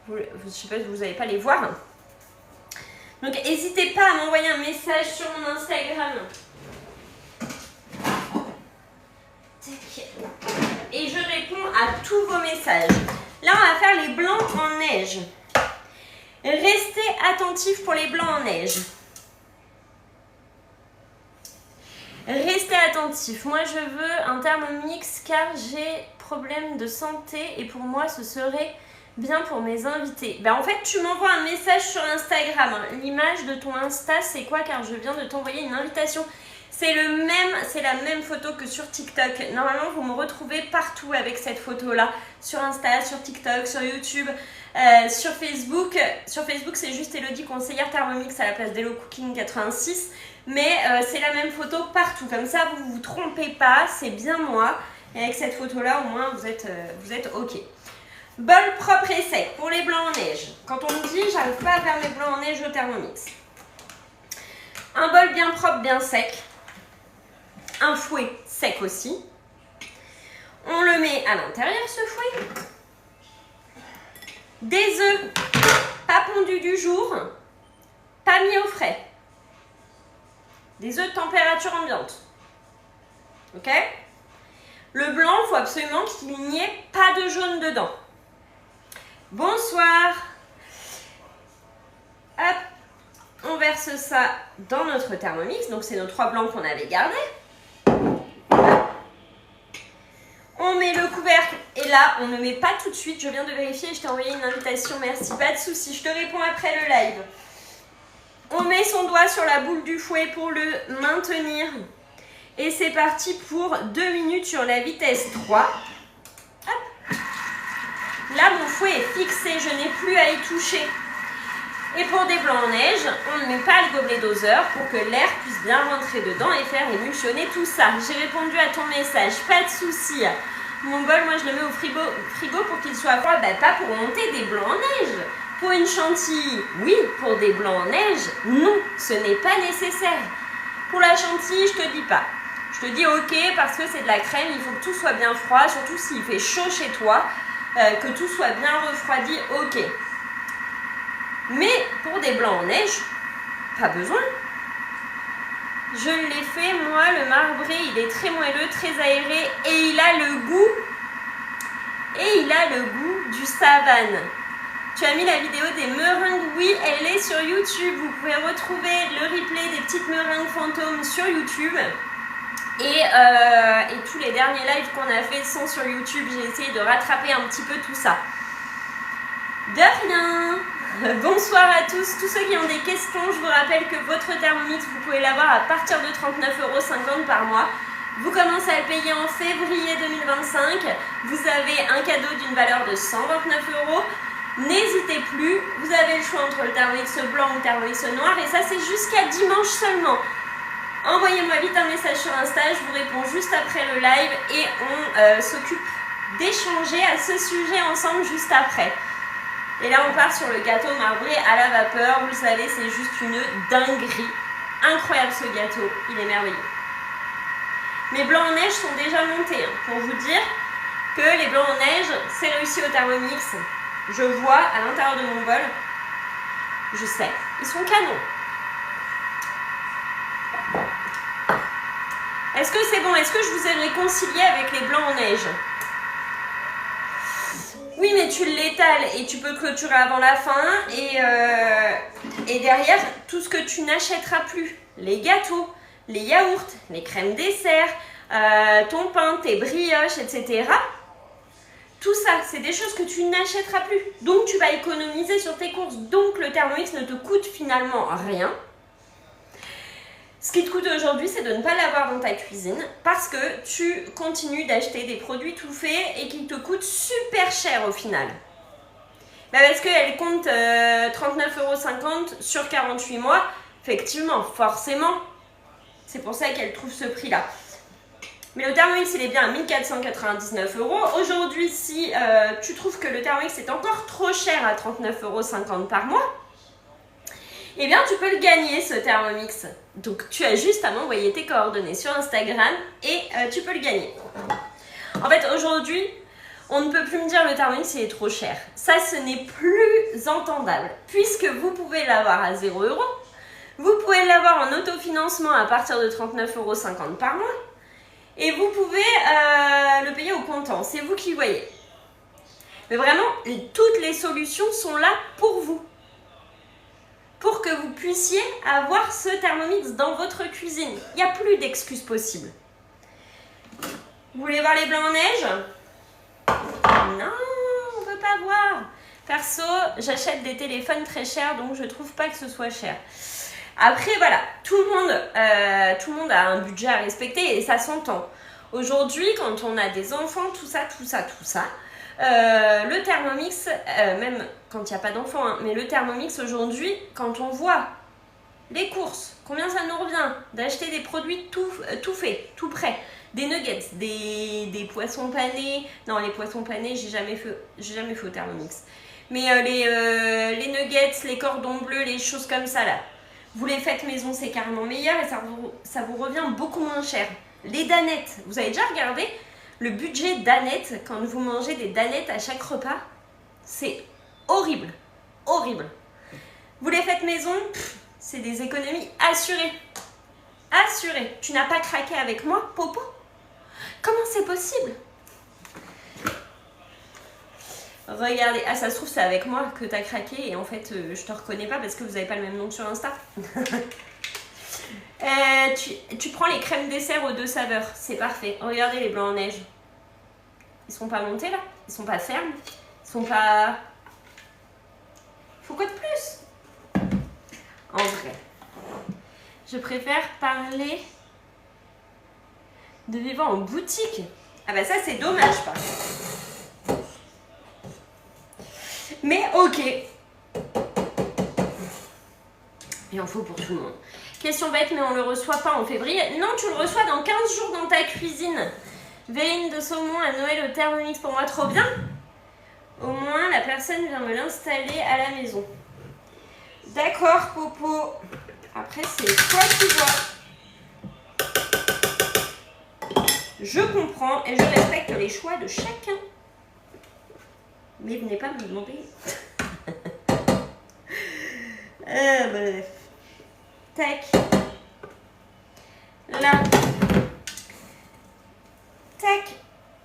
Speaker 1: Je ne sais pas si vous n'allez pas les voir. Donc, n'hésitez pas à m'envoyer un message sur mon Instagram. Et je réponds à tous vos messages. Là, on va faire les blancs en neige. Restez attentifs pour les blancs en neige. Restez attentifs. Moi, je veux un Thermomix car j'ai problème de santé et pour moi, ce serait bien pour mes invités. En fait, tu m'envoies un message sur Instagram. L'image de ton Insta, c'est quoi? Car je viens de t'envoyer une invitation. C'est la même photo que sur TikTok. Normalement, vous me retrouvez partout avec cette photo-là. Sur Insta, sur TikTok, sur YouTube, sur Facebook. Sur Facebook, c'est juste Elodie conseillère Thermomix à la place d'Hello Cooking 86. Mais c'est la même photo partout. Comme ça, vous ne vous trompez pas. C'est bien moi. Et avec cette photo-là, au moins, vous êtes OK. Bol propre et sec pour les blancs en neige. Quand on me dit, j'arrive pas à faire mes blancs en neige au Thermomix. Un bol bien propre, bien sec. Un fouet sec aussi. On le met à l'intérieur, ce fouet. Des œufs pas pondus du jour, pas mis au frais. Des œufs de température ambiante. Ok? Le blanc, il faut absolument qu'il n'y ait pas de jaune dedans. Bonsoir. Hop. On verse ça dans notre Thermomix. Donc, c'est nos 3 blancs qu'on avait gardés. On met le couvercle et là, on ne met pas tout de suite. Je viens de vérifier, je t'ai envoyé une invitation, merci, pas de souci. Je te réponds après le live. On met son doigt sur la boule du fouet pour le maintenir. Et c'est parti pour 2 minutes sur la vitesse 3. Hop. Là, mon fouet est fixé, je n'ai plus à y toucher. Et pour des blancs en neige, on ne met pas le gobelet doseur pour que l'air puisse bien rentrer dedans et faire émulsionner tout ça. J'ai répondu à ton message, pas de souci. Mon bol, moi je le mets au frigo pour qu'il soit froid, pas pour monter des blancs en neige. Pour une chantilly, oui. Pour des blancs en neige, non, ce n'est pas nécessaire. Pour la chantilly, je te dis pas. Je te dis ok parce que c'est de la crème, il faut que tout soit bien froid, surtout s'il fait chaud chez toi, que tout soit bien refroidi, ok. Mais pour des blancs en neige, pas besoin. Je l'ai fait, moi, le marbré, il est très moelleux, très aéré et il a le goût du savane. Tu as mis la vidéo des meringues, oui, elle est sur YouTube. Vous pouvez retrouver le replay des petites meringues fantômes sur YouTube. Et tous les derniers lives qu'on a fait sont sur YouTube. J'ai essayé de rattraper un petit peu tout ça. De rien. Bonsoir à tous ceux qui ont des questions. Je vous rappelle que votre Thermomix, vous pouvez l'avoir à partir de 39,50 € par mois. Vous commencez à le payer en février 2025. Vous avez un cadeau d'une valeur de 129 €. N'hésitez plus, vous avez le choix entre le Thermomix blanc ou le Thermomix noir et ça c'est jusqu'à dimanche seulement. Envoyez-moi vite un message sur Insta, je vous réponds juste après le live et on s'occupe d'échanger à ce sujet ensemble juste après. Et là on part sur le gâteau marbré à la vapeur, vous le savez c'est juste une dinguerie. Incroyable ce gâteau, il est merveilleux. Mes blancs en neige sont déjà montés, pour vous dire que les blancs en neige c'est réussi au Thermomix. Je vois à l'intérieur de mon bol, je sais, ils sont canons. Est-ce que c'est bon? Est-ce que je vous ai réconcilié avec les blancs en neige? Oui, mais tu l'étales et tu peux clôturer avant la fin. Et derrière, tout ce que tu n'achèteras plus. Les gâteaux, les yaourts, les crèmes dessert, ton pain, tes brioches, etc. Tout ça, c'est des choses que tu n'achèteras plus. Donc, tu vas économiser sur tes courses. Donc, le Thermomix ne te coûte finalement rien. Ce qui te coûte aujourd'hui, c'est de ne pas l'avoir dans ta cuisine parce que tu continues d'acheter des produits tout faits et qui te coûtent super cher au final. Bah parce qu'elle compte 39,50 € sur 48 mois. Effectivement, forcément, c'est pour ça qu'elle trouve ce prix-là. Mais le Thermomix, il est bien à 1499 €. Aujourd'hui, si tu trouves que le Thermomix est encore trop cher à 39,50 € par mois, eh bien, tu peux le gagner, ce Thermomix. Donc, tu as juste à m'envoyer tes coordonnées sur Instagram et tu peux le gagner. En fait, aujourd'hui, on ne peut plus me dire le Thermomix, il est trop cher. Ça, ce n'est plus entendable. Puisque vous pouvez l'avoir à 0 €, vous pouvez l'avoir en autofinancement à partir de 39,50 € par mois. Et vous pouvez le payer au comptant. C'est vous qui voyez. Mais vraiment, toutes les solutions sont là pour vous. Pour que vous puissiez avoir ce Thermomix dans votre cuisine. Il n'y a plus d'excuses possibles. Vous voulez voir les blancs en neige? Non, on ne veut pas voir. Perso, j'achète des téléphones très chers, donc je ne trouve pas que ce soit cher. Après, voilà, tout le monde a un budget à respecter et ça s'entend. Aujourd'hui, quand on a des enfants, tout ça, le Thermomix, même quand il n'y a pas d'enfants, hein, mais le Thermomix aujourd'hui, quand on voit les courses, combien ça nous revient d'acheter des produits tout faits, tout prêts, des nuggets, des poissons panés. Non, les poissons panés, j'ai jamais fait au Thermomix. Mais les nuggets, les cordons bleus, les choses comme ça là. Vous les faites maison, c'est carrément meilleur et ça vous revient beaucoup moins cher. Les danettes, vous avez déjà regardé le budget danettes quand vous mangez des danettes à chaque repas? C'est horrible, horrible. Vous les faites maison, c'est des économies assurées. Assurées. Tu n'as pas craqué avec moi, Popo? Comment c'est possible? Regardez, ah ça se trouve c'est avec moi que tu as craqué et en fait je te reconnais pas parce que vous n'avez pas le même nom sur Insta. Tu prends les crèmes dessert aux 2 saveurs, c'est parfait. Regardez les blancs en neige. Ils sont pas montés là? Ils sont pas fermes? Ils sont pas... Faut quoi de plus? En vrai, je préfère parler de vivre en boutique. Ah bah ça c'est dommage pas. Mais ok. Il en faut pour tout le monde. Question bête, mais on le reçoit pas en février. Non, tu le reçois dans 15 jours dans ta cuisine. Veine de saumon à Noël au Thermomix pour moi, trop bien. Au moins, la personne vient me l'installer à la maison. D'accord, Popo. Après, c'est toi qui vois. Je comprends et je respecte les choix de chacun. Mais venez pas me demander. Bref. Tac. Là. Tac.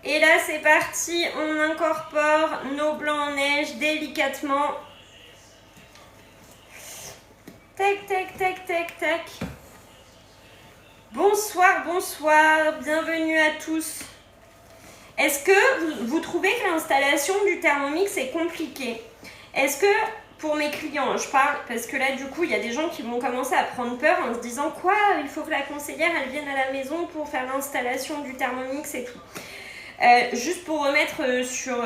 Speaker 1: Et là, c'est parti. On incorpore nos blancs en neige délicatement. Tac, tac, tac, tac, tac. Bonsoir, bonsoir. Bienvenue à tous. Est-ce que vous trouvez que l'installation du Thermomix est compliquée? Est-ce que, pour mes clients, je parle, parce que là, du coup, il y a des gens qui vont commencer à prendre peur en se disant quoi, il faut que la conseillère, elle vienne à la maison pour faire l'installation du Thermomix et tout. Juste pour remettre sur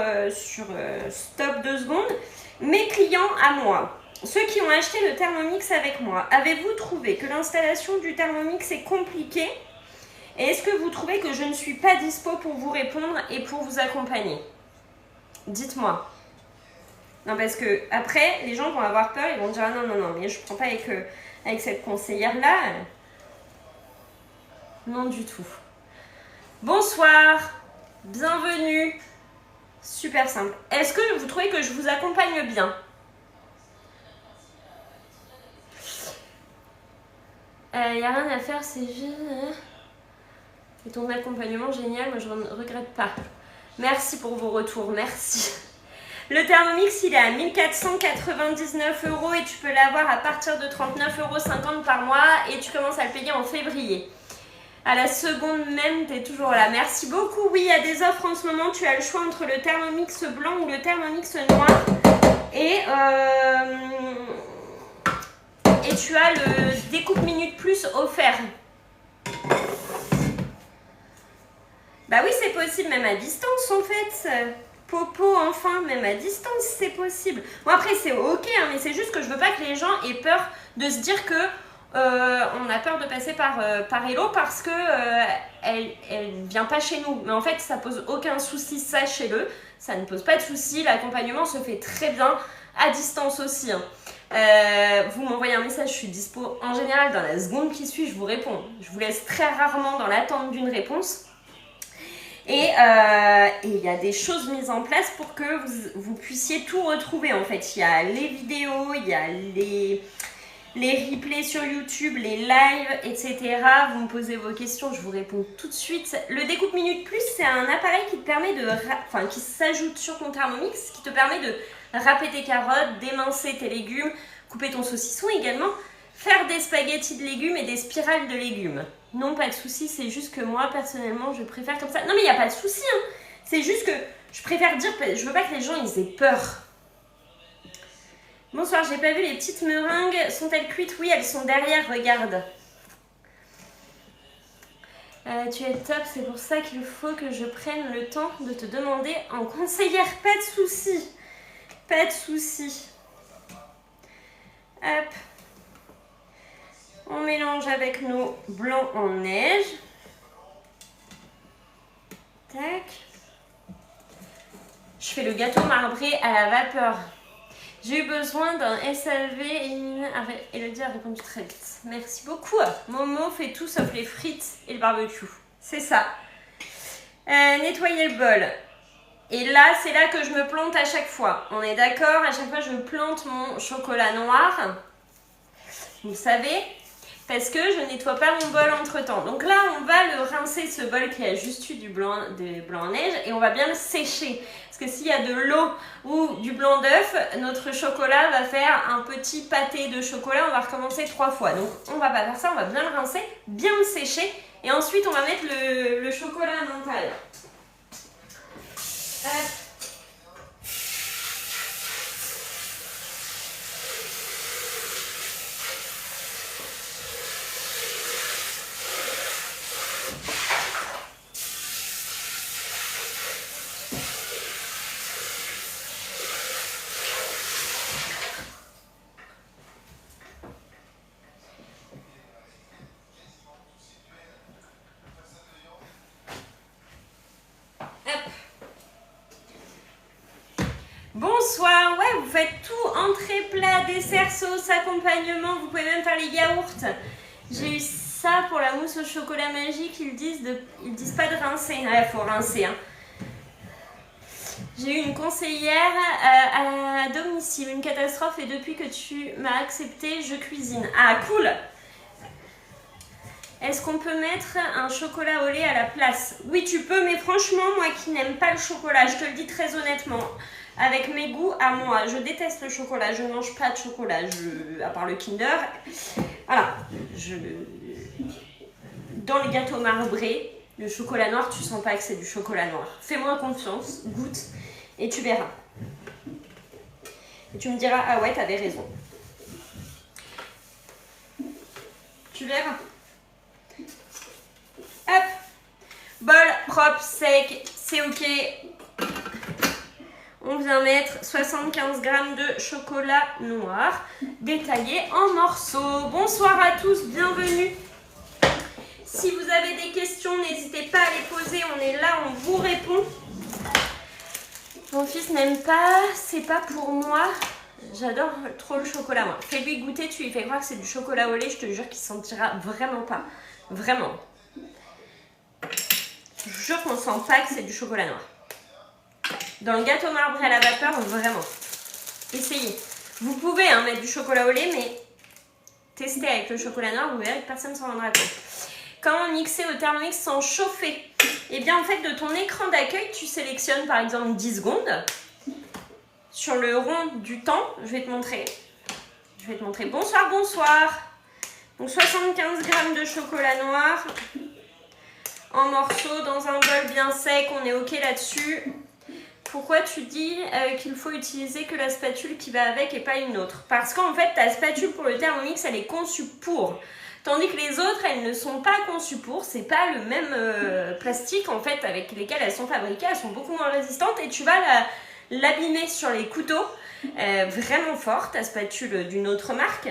Speaker 1: stop 2 secondes, mes clients à moi, ceux qui ont acheté le Thermomix avec moi, avez-vous trouvé que l'installation du Thermomix est compliquée? Et est-ce que vous trouvez que je ne suis pas dispo pour vous répondre et pour vous accompagner? Dites-moi. Non, parce que après, les gens vont avoir peur, ils vont dire ah non, non, non, mais je ne prends pas avec cette conseillère-là. Non du tout. Bonsoir, bienvenue. Super simple. Est-ce que vous trouvez que je vous accompagne bien? Il n'y a rien à faire, c'est juste... Et ton accompagnement génial, moi je ne regrette pas. Merci pour vos retours, merci. Le Thermomix, il est à 1499 € et tu peux l'avoir à partir de 39,50 € par mois et tu commences à le payer en février. À la seconde même, tu es toujours là. Merci beaucoup. Oui, il y a des offres en ce moment. Tu as le choix entre le Thermomix blanc ou le Thermomix noir. Et et tu as le découpe minute plus offert. Bah oui, c'est possible, même à distance en fait. Popo, enfin, même à distance, c'est possible. Bon, après, c'est ok, hein, mais c'est juste que je veux pas que les gens aient peur de se dire que on a peur de passer par Hello parce que elle vient pas chez nous. Mais en fait, ça pose aucun souci, sachez-le. Ça ne pose pas de souci. L'accompagnement se fait très bien à distance aussi. Hein. Vous m'envoyez un message, je suis dispo. En général, dans la seconde qui suit, je vous réponds. Je vous laisse très rarement dans l'attente d'une réponse. Et il y a des choses mises en place pour que vous puissiez tout retrouver en fait. Il y a les vidéos, il y a les replays sur YouTube, les lives, etc. Vous me posez vos questions, je vous réponds tout de suite. Le découpe minute plus, c'est un appareil qui te permet qui s'ajoute sur ton Thermomix, qui te permet de râper tes carottes, d'émincer tes légumes, couper ton saucisson également, faire des spaghettis de légumes et des spirales de légumes. Non, pas de souci, c'est juste que moi, personnellement, je préfère comme ça. Non, mais il n'y a pas de souci, hein. C'est juste que je préfère dire, je veux pas que les gens, ils aient peur. Bonsoir, j'ai pas vu les petites meringues. Sont-elles cuites? Oui, elles sont derrière, regarde. Tu es top, c'est pour ça qu'il faut que je prenne le temps de te demander en conseillère. Pas de souci. Pas de souci. Hop. On mélange avec nos blancs en neige. Tac. Je fais le gâteau marbré à la vapeur. J'ai eu besoin d'un SAV et Elodie a répondu très vite. Merci beaucoup. Momo fait tout sauf les frites et le barbecue. C'est ça. Nettoyer le bol. Et là, c'est là que je me plante à chaque fois. On est d'accord? À chaque fois, je plante mon chocolat noir. Vous savez? Parce que je nettoie pas mon bol entre temps. Donc là, on va le rincer, ce bol qui a juste eu du blanc en neige, et on va bien le sécher. Parce que s'il y a de l'eau ou du blanc d'œuf, notre chocolat va faire un petit pâté de chocolat. On va recommencer 3 fois. Donc on va pas faire ça, on va bien le rincer, bien le sécher, et ensuite on va mettre le chocolat à l'intérieur. Bonsoir, ouais, vous faites tout, entrée, plat, dessert, sauce, accompagnement, vous pouvez même faire les yaourts. J'ai eu ça pour la mousse au chocolat magique, ils disent pas de rincer, il faut rincer. Hein. J'ai eu une conseillère à domicile, une catastrophe, et depuis que tu m'as accepté, je cuisine. Ah, cool! Est-ce qu'on peut mettre un chocolat au lait à la place? Oui, tu peux, mais franchement, moi qui n'aime pas le chocolat, je te le dis très honnêtement, avec mes goûts à moi, je déteste le chocolat, je ne mange pas de chocolat, à part le Kinder. Voilà, dans les gâteaux marbrés, le chocolat noir, tu sens pas que c'est du chocolat noir. Fais-moi confiance, goûte, et tu verras. Et tu me diras, ah ouais, t'avais raison. Tu verras. Hop, bol propre, sec, c'est ok. On vient mettre 75 g de chocolat noir détaillé en morceaux. Bonsoir à tous, bienvenue. Si vous avez des questions, n'hésitez pas à les poser, on est là, on vous répond. Mon fils n'aime pas, c'est pas pour moi. J'adore trop le chocolat, moi. Fais-lui goûter, tu lui fais croire que c'est du chocolat au lait, je te jure qu'il sentira vraiment pas. Vraiment. Je vous jure qu'on ne sent pas que c'est du chocolat noir. Dans le gâteau marbré à la vapeur, vraiment. Essayez. Vous pouvez mettre du chocolat au lait, mais testez avec le chocolat noir, vous verrez que personne ne s'en rendra compte. Comment mixer au Thermomix sans chauffer? Eh bien, en fait, de ton écran d'accueil, tu sélectionnes par exemple 10 secondes. Sur le rond du temps, je vais te montrer. Bonsoir, bonsoir. Donc 75 g de chocolat noir en morceaux dans un bol bien sec, on est ok là-dessus. pourquoi tu dis qu'il faut utiliser que la spatule qui va avec et pas une autre? Parce qu'en fait, ta spatule pour le Thermomix, elle est conçue pour. Tandis que les autres, elles ne sont pas conçues pour. C'est pas le même plastique en fait avec lesquels elles sont fabriquées. Elles sont beaucoup moins résistantes et tu vas l'abîmer sur les couteaux vraiment fort, ta spatule d'une autre marque.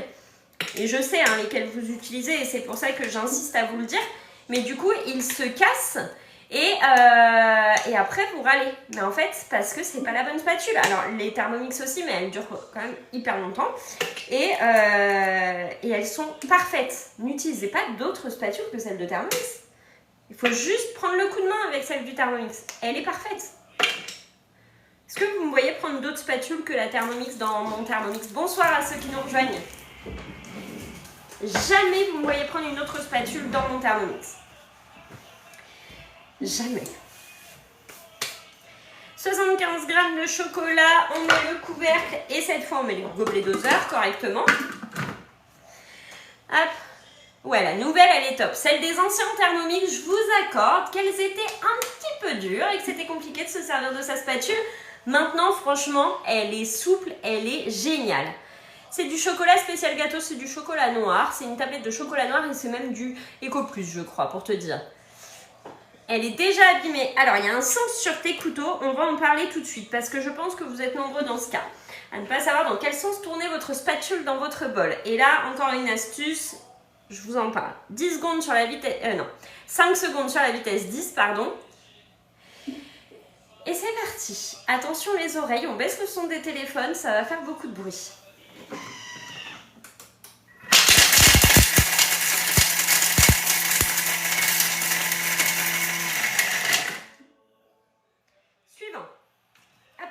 Speaker 1: Et je sais lesquelles vous utilisez et c'est pour ça que j'insiste à vous le dire. Mais du coup, ils se cassent et après vous râlez. Mais en fait, parce que c'est pas la bonne spatule. Alors, les Thermomix aussi, mais elles durent quand même hyper longtemps. Et elles sont parfaites. N'utilisez pas d'autres spatules que celle de Thermomix. Il faut juste prendre le coup de main avec celle du Thermomix. Elle est parfaite. Est-ce que vous me voyez prendre d'autres spatules que la Thermomix dans mon Thermomix? Bonsoir à ceux qui nous rejoignent. Jamais vous me voyez prendre une autre spatule dans mon Thermomix. Jamais. 75 g de chocolat, on met le couvercle et cette fois on met le gobelet doseur correctement. Hop. Ouais, la nouvelle elle est top. Celle des anciens Thermomix, je vous accorde qu'elles étaient un petit peu dures et que c'était compliqué de se servir de sa spatule. Maintenant, franchement, elle est souple, elle est géniale. C'est du chocolat spécial gâteau, c'est du chocolat noir. C'est une tablette de chocolat noir et c'est même du Eco Plus, je crois, pour te dire. Elle est déjà abîmée. Alors, il y a un sens sur tes couteaux. On va en parler tout de suite parce que je pense que vous êtes nombreux dans ce cas à ne pas savoir dans quel sens tourner votre spatule dans votre bol. Et là, encore une astuce, je vous en parle. 10 secondes sur la vitesse... 5 secondes sur la vitesse 10, pardon. Et c'est parti. Attention les oreilles, on baisse le son des téléphones, ça va faire beaucoup de bruit. Suivant. Hop.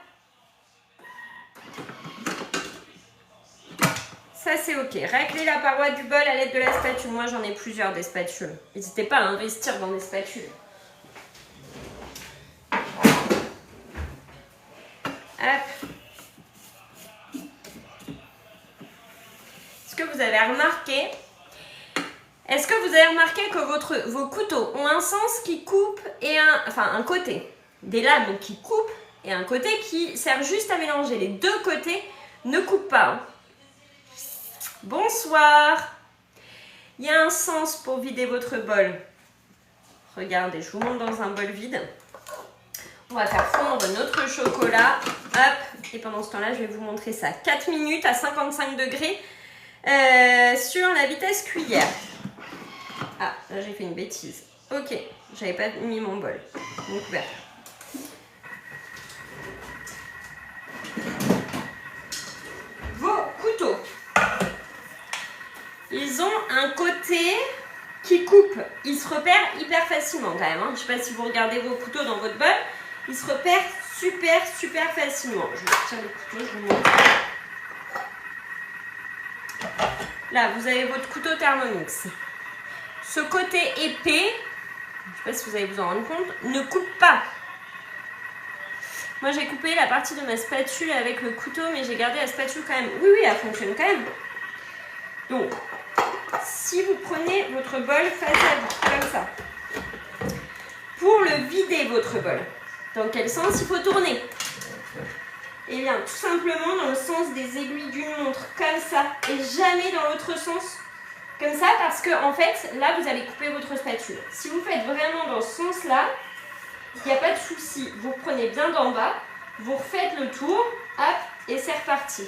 Speaker 1: Ça c'est ok. Raclez la paroi du bol à l'aide de la spatule. Moi j'en ai plusieurs des spatules. N'hésitez pas à investir dans des spatules. Hop. Est-ce que vous avez remarqué que vos couteaux ont un sens qui coupe et un côté, des lames qui coupent et un côté qui sert juste à mélanger. Les deux côtés ne coupent pas. Bonsoir. Il y a un sens pour vider votre bol. Regardez, je vous montre dans un bol vide. On va faire fondre notre chocolat. Hop. Et pendant ce temps-là, je vais vous montrer ça. 4 minutes à 55 degrés sur la vitesse cuillère. Ah, là j'ai fait une bêtise. Ok, j'avais pas mis mon bol, mon couvercle. Vos couteaux. Ils ont un côté qui coupe. Ils se repèrent hyper facilement quand même. Je ne sais pas si vous regardez vos couteaux dans votre bol. Ils se repèrent super facilement. Je vais retirer le couteau, je vous montre. Là, vous avez votre couteau Thermomix. Ce côté épais, je ne sais pas si vous allez vous en rendre compte, ne coupe pas. Moi, j'ai coupé la partie de ma spatule avec le couteau, mais j'ai gardé la spatule quand même. Oui, elle fonctionne quand même. Donc, si vous prenez votre bol face à vous, comme ça, pour le vider, votre bol, dans quel sens il faut tourner? Eh bien, tout simplement dans le sens des aiguilles d'une montre, comme ça, et jamais dans l'autre sens, comme ça, parce que en fait, là, vous allez couper votre spatule. Si vous faites vraiment dans ce sens-là, il n'y a pas de souci. Vous prenez bien d'en bas, vous refaites le tour, hop, et c'est reparti.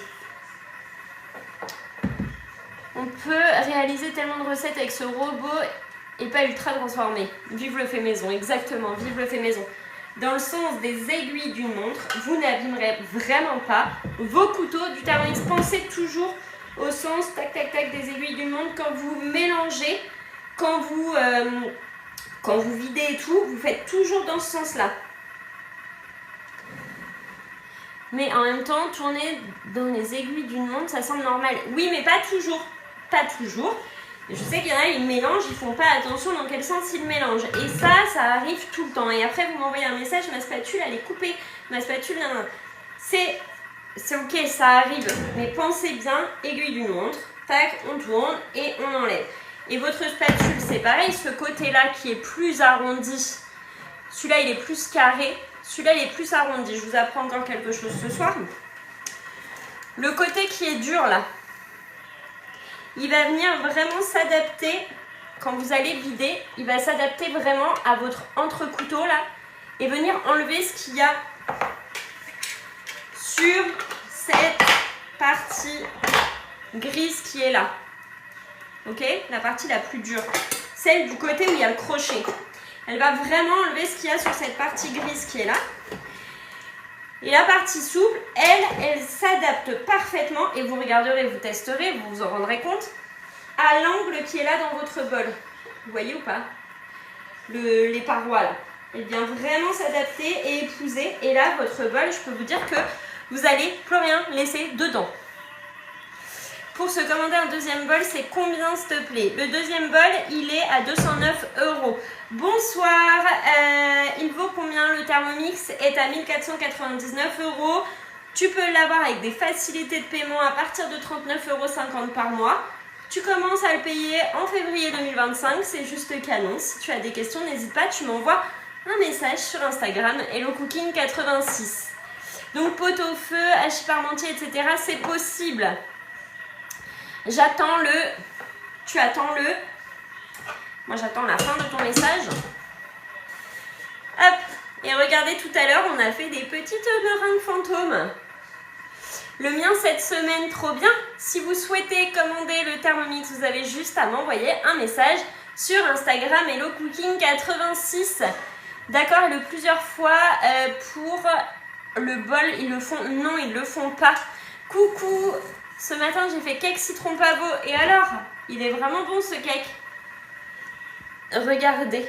Speaker 1: On peut réaliser tellement de recettes avec ce robot et pas ultra transformé. Vive le fait maison, exactement, vive le fait maison. Dans le sens des aiguilles d'une montre, vous n'abîmerez vraiment pas vos couteaux du Thermomix. Pensez toujours au sens tac tac tac des aiguilles d'une montre quand vous mélangez, quand vous videz et tout, vous faites toujours dans ce sens-là. Mais en même temps, tourner dans les aiguilles d'une montre, ça semble normal. Oui, mais pas toujours. Pas toujours. Je sais qu'il y en a, ils mélangent, ils font pas attention dans quel sens ils mélangent. Et ça arrive tout le temps. Et après, vous m'envoyez un message, ma spatule, elle est coupée. Ma spatule, non. C'est ok, ça arrive. Mais pensez bien, aiguille d'une montre, tac, on tourne et on enlève. Et votre spatule, c'est pareil. Ce côté-là qui est plus arrondi, celui-là, il est plus carré. Celui-là, il est plus arrondi. Je vous apprends encore quelque chose ce soir. Le côté qui est dur, là, il va venir vraiment s'adapter. Quand vous allez vider, il va s'adapter vraiment à votre entre-couteau, là, et venir enlever ce qu'il y a sur cette partie grise qui est là. Ok? La partie la plus dure. Celle du côté où il y a le crochet. Elle va vraiment enlever ce qu'il y a sur cette partie grise qui est là. Et la partie souple, elle s'adapte parfaitement. Et vous regarderez, vous testerez, vous vous en rendrez compte, à l'angle qui est là dans votre bol. Vous voyez ou pas? Les parois là. Elle vient vraiment s'adapter et épouser. Et là, votre bol, je peux vous dire que vous n'allez plus rien laisser dedans. Pour se commander un deuxième bol, c'est combien s'il te plaît? Le deuxième bol, il est à 209 €. Bonsoir, il vaut combien? Le Thermomix est à 1499 €. Tu peux l'avoir avec des facilités de paiement à partir de 39,50 € par mois. Tu commences à le payer en février 2025, c'est juste canon. Si tu as des questions, n'hésite pas, tu m'envoies un message sur Instagram, HelloCooking86. Donc pot au feu, hachis parmentier, etc. c'est possible. J'attends le... Tu attends le... Moi, j'attends la fin de ton message. Hop. Et regardez, tout à l'heure, on a fait des petites meringues fantômes. Le mien, cette semaine, trop bien. Si vous souhaitez commander le Thermomix, vous avez juste à m'envoyer un message sur Instagram HelloCooking86. D'accord, le plusieurs fois pour le bol, ils le font. Non, ils le font pas. Coucou. Ce matin, j'ai fait cake citron pavot. Et alors, il est vraiment bon ce cake. Regardez.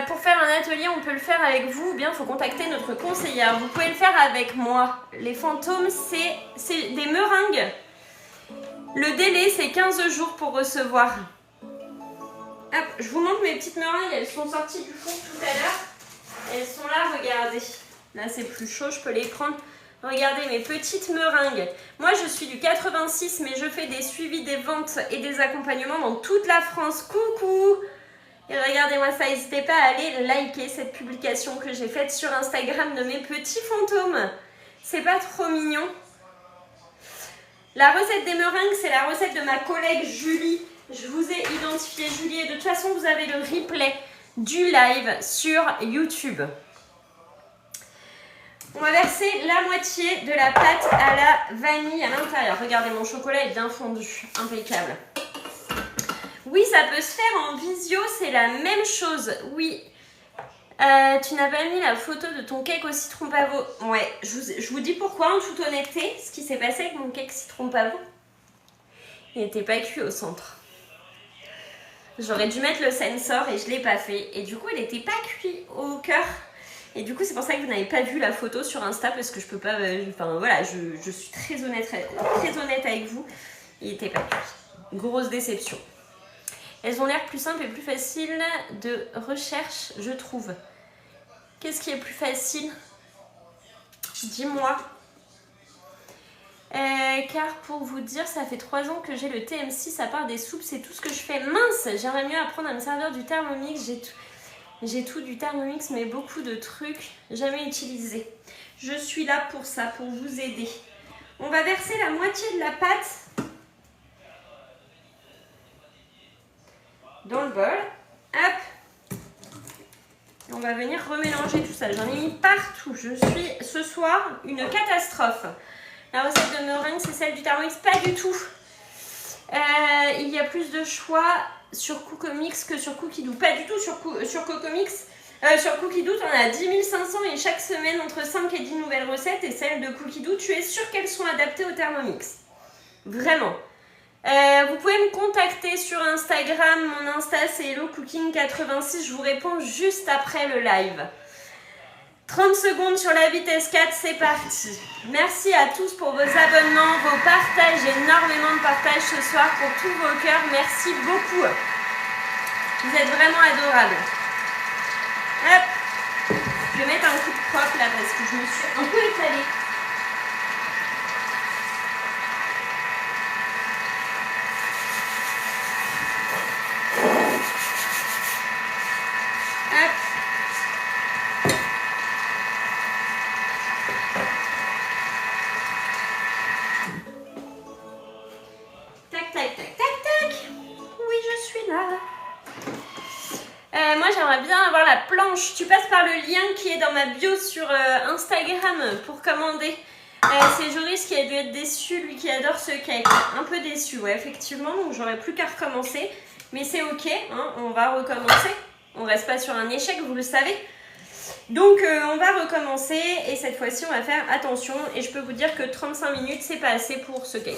Speaker 1: Pour faire un atelier, on peut le faire avec vous ou bien il faut contacter notre conseillère. Vous pouvez le faire avec moi. Les fantômes, c'est des meringues. Le délai, c'est 15 jours pour recevoir. Hop, je vous montre mes petites meringues. Elles sont sorties du four tout à l'heure. Elles sont là, regardez. Là, c'est plus chaud, je peux les prendre. Regardez mes petites meringues. Moi, je suis du 86, mais je fais des suivis des ventes et des accompagnements dans toute la France. Coucou! Et regardez-moi ça, n'hésitez pas à aller liker cette publication que j'ai faite sur Instagram de mes petits fantômes. C'est pas trop mignon? La recette des meringues, c'est la recette de ma collègue Julie. Je vous ai identifié Julie et de toute façon, vous avez le replay du live sur YouTube. On va verser la moitié de la pâte à la vanille à l'intérieur. Regardez, mon chocolat est bien fondu. Impeccable. Oui, ça peut se faire en visio, c'est la même chose. Oui. Tu n'as pas mis la photo de ton cake au citron pavot. Ouais, je vous dis pourquoi en toute honnêteté. Ce qui s'est passé avec mon cake citron pavot, il n'était pas cuit au centre. J'aurais dû mettre le sensor et je ne l'ai pas fait. Et du coup, il n'était pas cuit au cœur. Et du coup, c'est pour ça que vous n'avez pas vu la photo sur Insta parce que je peux pas... Enfin, voilà, je suis très honnête avec vous. Il n'était pas cuit. Grosse déception. Elles ont l'air plus simples et plus faciles de recherche, je trouve. Qu'est-ce qui est plus facile? Dis-moi. Car pour vous dire, ça fait 3 ans que j'ai le TM6 à part des soupes, c'est tout ce que je fais. Mince, j'aimerais mieux apprendre à me servir du Thermomix. J'ai tout du Thermomix, mais beaucoup de trucs jamais utilisés. Je suis là pour ça, pour vous aider. On va verser la moitié de la pâte dans le bol. Hop. On va venir remélanger tout ça. J'en ai mis partout. Je suis ce soir une catastrophe. La recette de meringue, c'est celle du Thermomix? Pas du tout. Il y a plus de choix sur Cookomix que sur Cookidoo. Pas du tout sur Cookomix. Sur Cookidoo, tu en as 10 500 et chaque semaine entre 5 et 10 nouvelles recettes. Et celles de Cookidoo, tu es sûr qu'elles sont adaptées au Thermomix. Vraiment. Vous pouvez me contacter sur Instagram. Mon Insta, c'est HelloCooking86. Je vous réponds juste après le live. 30 secondes sur la vitesse 4, c'est parti. Merci à tous pour vos abonnements, vos partages, énormément de partages ce soir pour tous vos cœurs. Merci beaucoup. Vous êtes vraiment adorables. Hop. Je vais mettre un coup de propre là parce que je me suis un peu étalée. Hop. Dimanche, tu passes par le lien qui est dans ma bio sur Instagram pour commander. C'est Joris qui a dû être déçu, lui qui adore ce cake. Un peu déçu, ouais, effectivement, donc j'aurais plus qu'à recommencer. Mais c'est ok, hein, on va recommencer. On reste pas sur un échec, vous le savez. Donc on va recommencer et cette fois-ci on va faire attention. Et je peux vous dire que 35 minutes, c'est pas assez pour ce cake.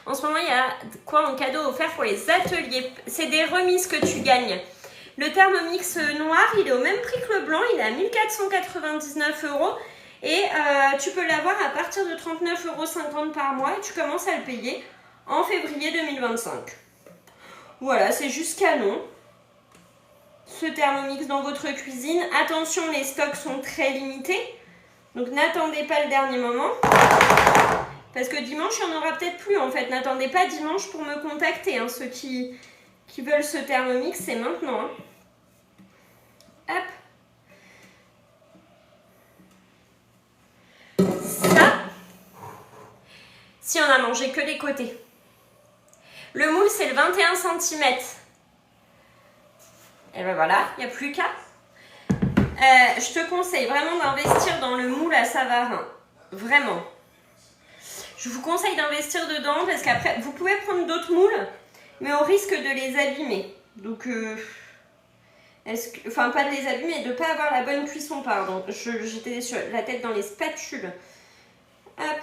Speaker 1: En ce moment, il y a quoi en cadeau offert pour les ateliers? C'est des remises que tu gagnes. Le Thermomix noir, il est au même prix que le blanc, il est à 1499 €. Et tu peux l'avoir à partir de 39,50 € par mois et tu commences à le payer en février 2025. Voilà, c'est juste canon. Ce Thermomix dans votre cuisine. Attention, les stocks sont très limités. Donc n'attendez pas le dernier moment. Parce que dimanche, il n'y en aura peut-être plus en fait. N'attendez pas dimanche pour me contacter. Hein. Ceux qui veulent ce Thermomix, c'est maintenant. Hein. Hop. Ça, si on a mangé que les côtés. Le moule, c'est le 21 cm. Et ben voilà, il n'y a plus qu'à. Je te conseille vraiment d'investir dans le moule à Savarin. Vraiment. Je vous conseille d'investir dedans parce qu'après, vous pouvez prendre d'autres moules, mais au risque de les abîmer. Donc, enfin, pas de les abîmer, de ne pas avoir la bonne cuisson, pardon. J'étais sur la tête dans les spatules. Hop.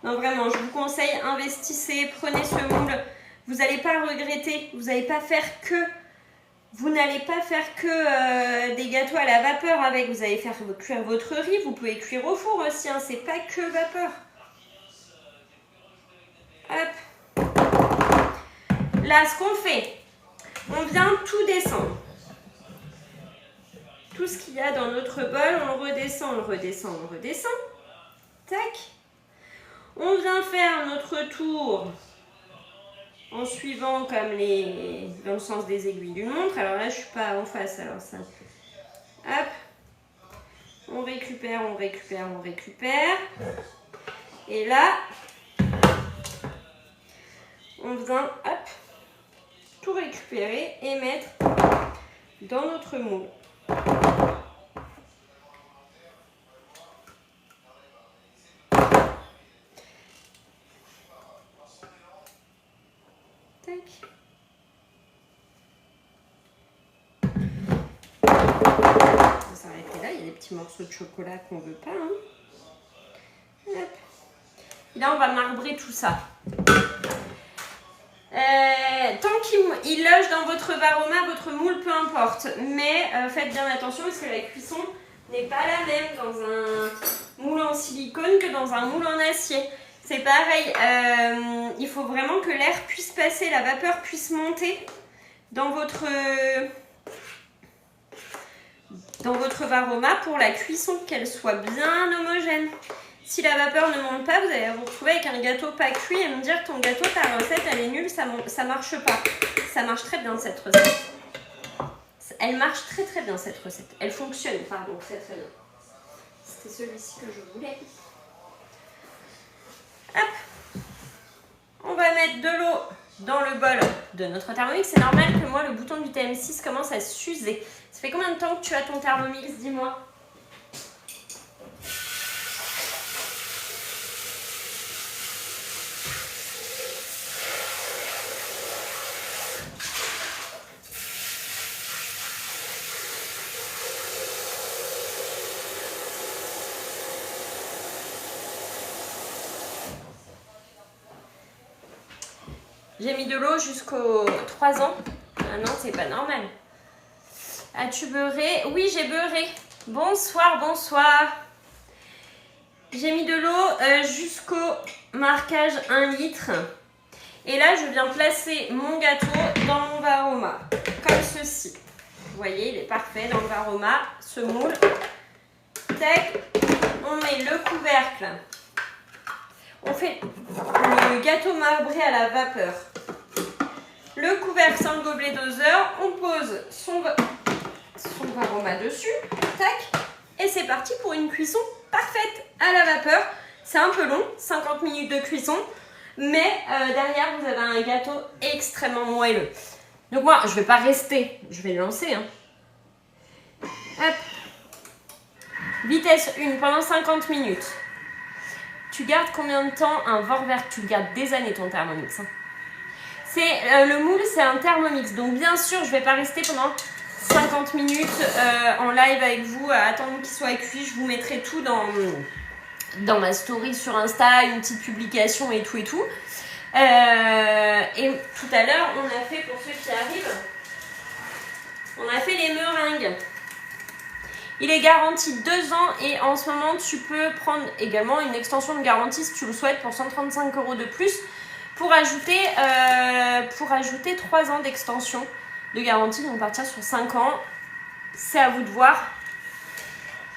Speaker 1: Non, vraiment, je vous conseille, investissez, prenez ce moule. Vous n'allez pas regretter. Vous n'allez pas faire que... Vous n'allez pas faire que des gâteaux à la vapeur avec. Vous allez faire cuire votre riz. Vous pouvez cuire au four aussi. Hein, c'est pas que vapeur. Hop. Là, ce qu'on fait, on vient tout descendre. Tout ce qu'il y a dans notre bol, on le redescend, on le redescend, on le redescend. Tac. On vient faire notre tour en suivant comme dans le sens des aiguilles d'une montre. Alors là, je suis pas en face, alors ça. Hop. On récupère, on récupère, on récupère. Et là, on vient, hop, tout récupérer et mettre dans notre moule. Tac. On va s'arrêter là, il y a des petits morceaux de chocolat qu'on ne veut pas. Hein. Hop. Là, on va marbrer tout ça. Tant qu'il loge dans votre varoma, votre moule, peu importe. Mais faites bien attention parce que la cuisson n'est pas la même dans un moule en silicone que dans un moule en acier. C'est pareil, il faut vraiment que l'air puisse passer, la vapeur puisse monter dans votre varoma pour la cuisson, qu'elle soit bien homogène. Si la vapeur ne monte pas, vous allez vous retrouver avec un gâteau pas cuit et me dire que ton gâteau, ta recette, elle est nulle, ça marche pas. Ça marche très bien cette recette. Elle marche très très bien cette recette. Elle fonctionne, pardon, très très bien. C'était celui-ci que je voulais. Hop. On va mettre de l'eau dans le bol de notre Thermomix. C'est normal que moi, le bouton du TM6 commence à s'user. Ça fait combien de temps que tu as ton Thermomix, dis-moi? J'ai mis de l'eau jusqu'aux 3 ans. Ah non, c'est pas normal. As-tu beurré? Oui, j'ai beurré. Bonsoir, bonsoir. J'ai mis de l'eau jusqu'au marquage 1 litre. Et là, je viens placer mon gâteau dans mon varoma. Comme ceci. Vous voyez, il est parfait dans le varoma. Ce moule. Tac. On met le couvercle. On fait le gâteau marbré à la vapeur. Le couvercle sans le gobelet doseur. On pose son varoma dessus. Tac. Et c'est parti pour une cuisson parfaite à la vapeur. C'est un peu long, 50 minutes de cuisson. Mais derrière, vous avez un gâteau extrêmement moelleux. Donc moi, je ne vais pas rester. Je vais le lancer. Hein. Hop. Vitesse 1 pendant 50 minutes. Tu gardes combien de temps un Vorwerk? Tu le gardes des années ton Thermomix. Hein. Le moule, c'est un Thermomix. Donc bien sûr, je ne vais pas rester pendant 50 minutes en live avec vous à attendre qu'il soit cuit. Je vous mettrai tout dans ma story sur Insta, une petite publication et tout et tout. Et tout à l'heure, on a fait, pour ceux qui arrivent, on a fait les meringues. Il est garanti 2 ans et en ce moment, tu peux prendre également une extension de garantie si tu le souhaites pour 135 € de plus pour ajouter 3 ans d'extension de garantie, donc partir sur 5 ans. C'est à vous de voir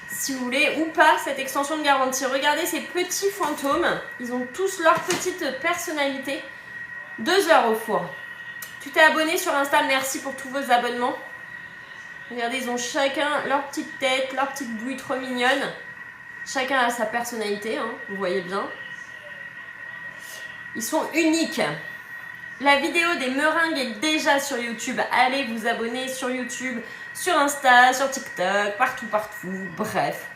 Speaker 1: si vous voulez ou pas cette extension de garantie. Regardez ces petits fantômes, ils ont tous leur petite personnalité. 2 heures au four. Tu t'es abonné sur Insta, merci pour tous vos abonnements. Regardez, ils ont chacun leur petite tête, leur petite bouille trop mignonne. Chacun a sa personnalité, hein, vous voyez bien. Ils sont uniques. La vidéo des meringues est déjà sur YouTube. Allez vous abonner sur YouTube, sur Insta, sur TikTok, partout. Bref,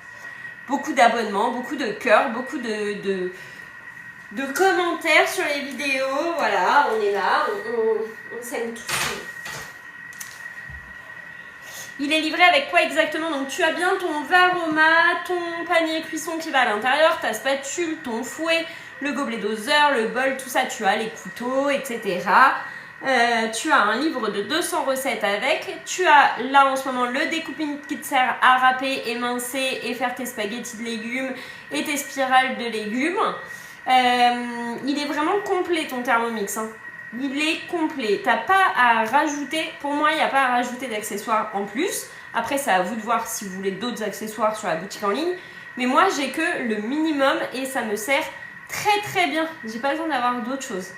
Speaker 1: beaucoup d'abonnements, beaucoup de cœurs, beaucoup de commentaires sur les vidéos. Voilà, on est là, on s'aime tous. Il est livré avec quoi exactement? Donc tu as bien ton Varoma, ton panier cuisson qui va à l'intérieur, ta spatule, ton fouet, le gobelet doseur, le bol, tout ça, tu as les couteaux, etc. Tu as un livre de 200 recettes avec. Tu as là en ce moment le découping qui te sert à râper, émincer et faire tes spaghettis de légumes et tes spirales de légumes. Il est vraiment complet ton Thermomix. Hein. Il est complet. T'as pas à rajouter, pour moi, il n'y a pas à rajouter d'accessoires en plus. Après, c'est à vous de voir si vous voulez d'autres accessoires sur la boutique en ligne. Mais moi, j'ai que le minimum et ça me sert très bien. J'ai pas besoin d'avoir d'autres choses.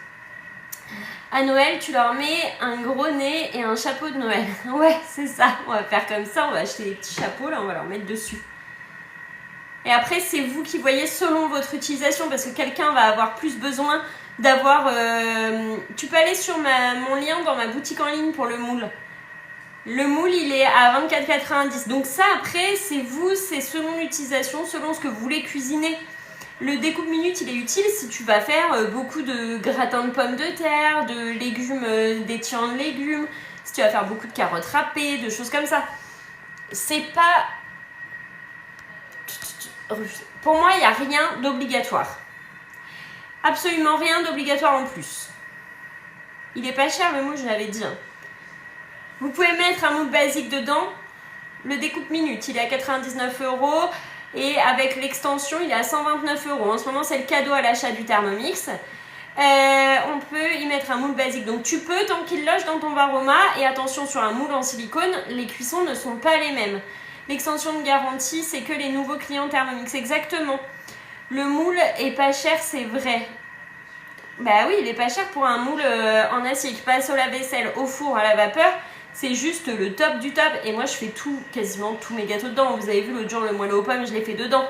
Speaker 1: À Noël, tu leur mets un gros nez et un chapeau de Noël. Ouais, c'est ça. On va faire comme ça. On va acheter des petits chapeaux, là, on va leur mettre dessus. Et après, c'est vous qui voyez selon votre utilisation parce que quelqu'un va avoir plus besoin d'avoir... Tu peux aller sur mon lien dans ma boutique en ligne pour le moule. Le moule, il est à 24,90 €. Donc ça, après, c'est vous, c'est selon l'utilisation, selon ce que vous voulez cuisiner. Le découpe minute, il est utile si tu vas faire beaucoup de gratins de pommes de terre, de légumes, d'étirants de légumes, si tu vas faire beaucoup de carottes râpées, de choses comme ça. C'est pas... Pour moi, il n'y a rien d'obligatoire. Absolument rien d'obligatoire en plus. Il est pas cher le moule, je l'avais dit. Vous pouvez mettre un moule basique dedans. Le découpe minute, il est à 99 € et avec l'extension, il est à 129 €. En ce moment, c'est le cadeau à l'achat du Thermomix. On peut y mettre un moule basique. Donc tu peux, tant qu'il loge dans ton Varoma. Et attention, sur un moule en silicone, les cuissons ne sont pas les mêmes. L'extension de garantie, c'est que les nouveaux clients Thermomix. Exactement. Le moule est pas cher, c'est vrai. Bah oui, il est pas cher pour un moule en acier qui passe au lave-vaisselle, au four, à la vapeur. C'est juste le top du top. Et moi, je fais quasiment tous mes gâteaux dedans. Vous avez vu l'autre jour, le moelleux aux pommes, je l'ai fait dedans.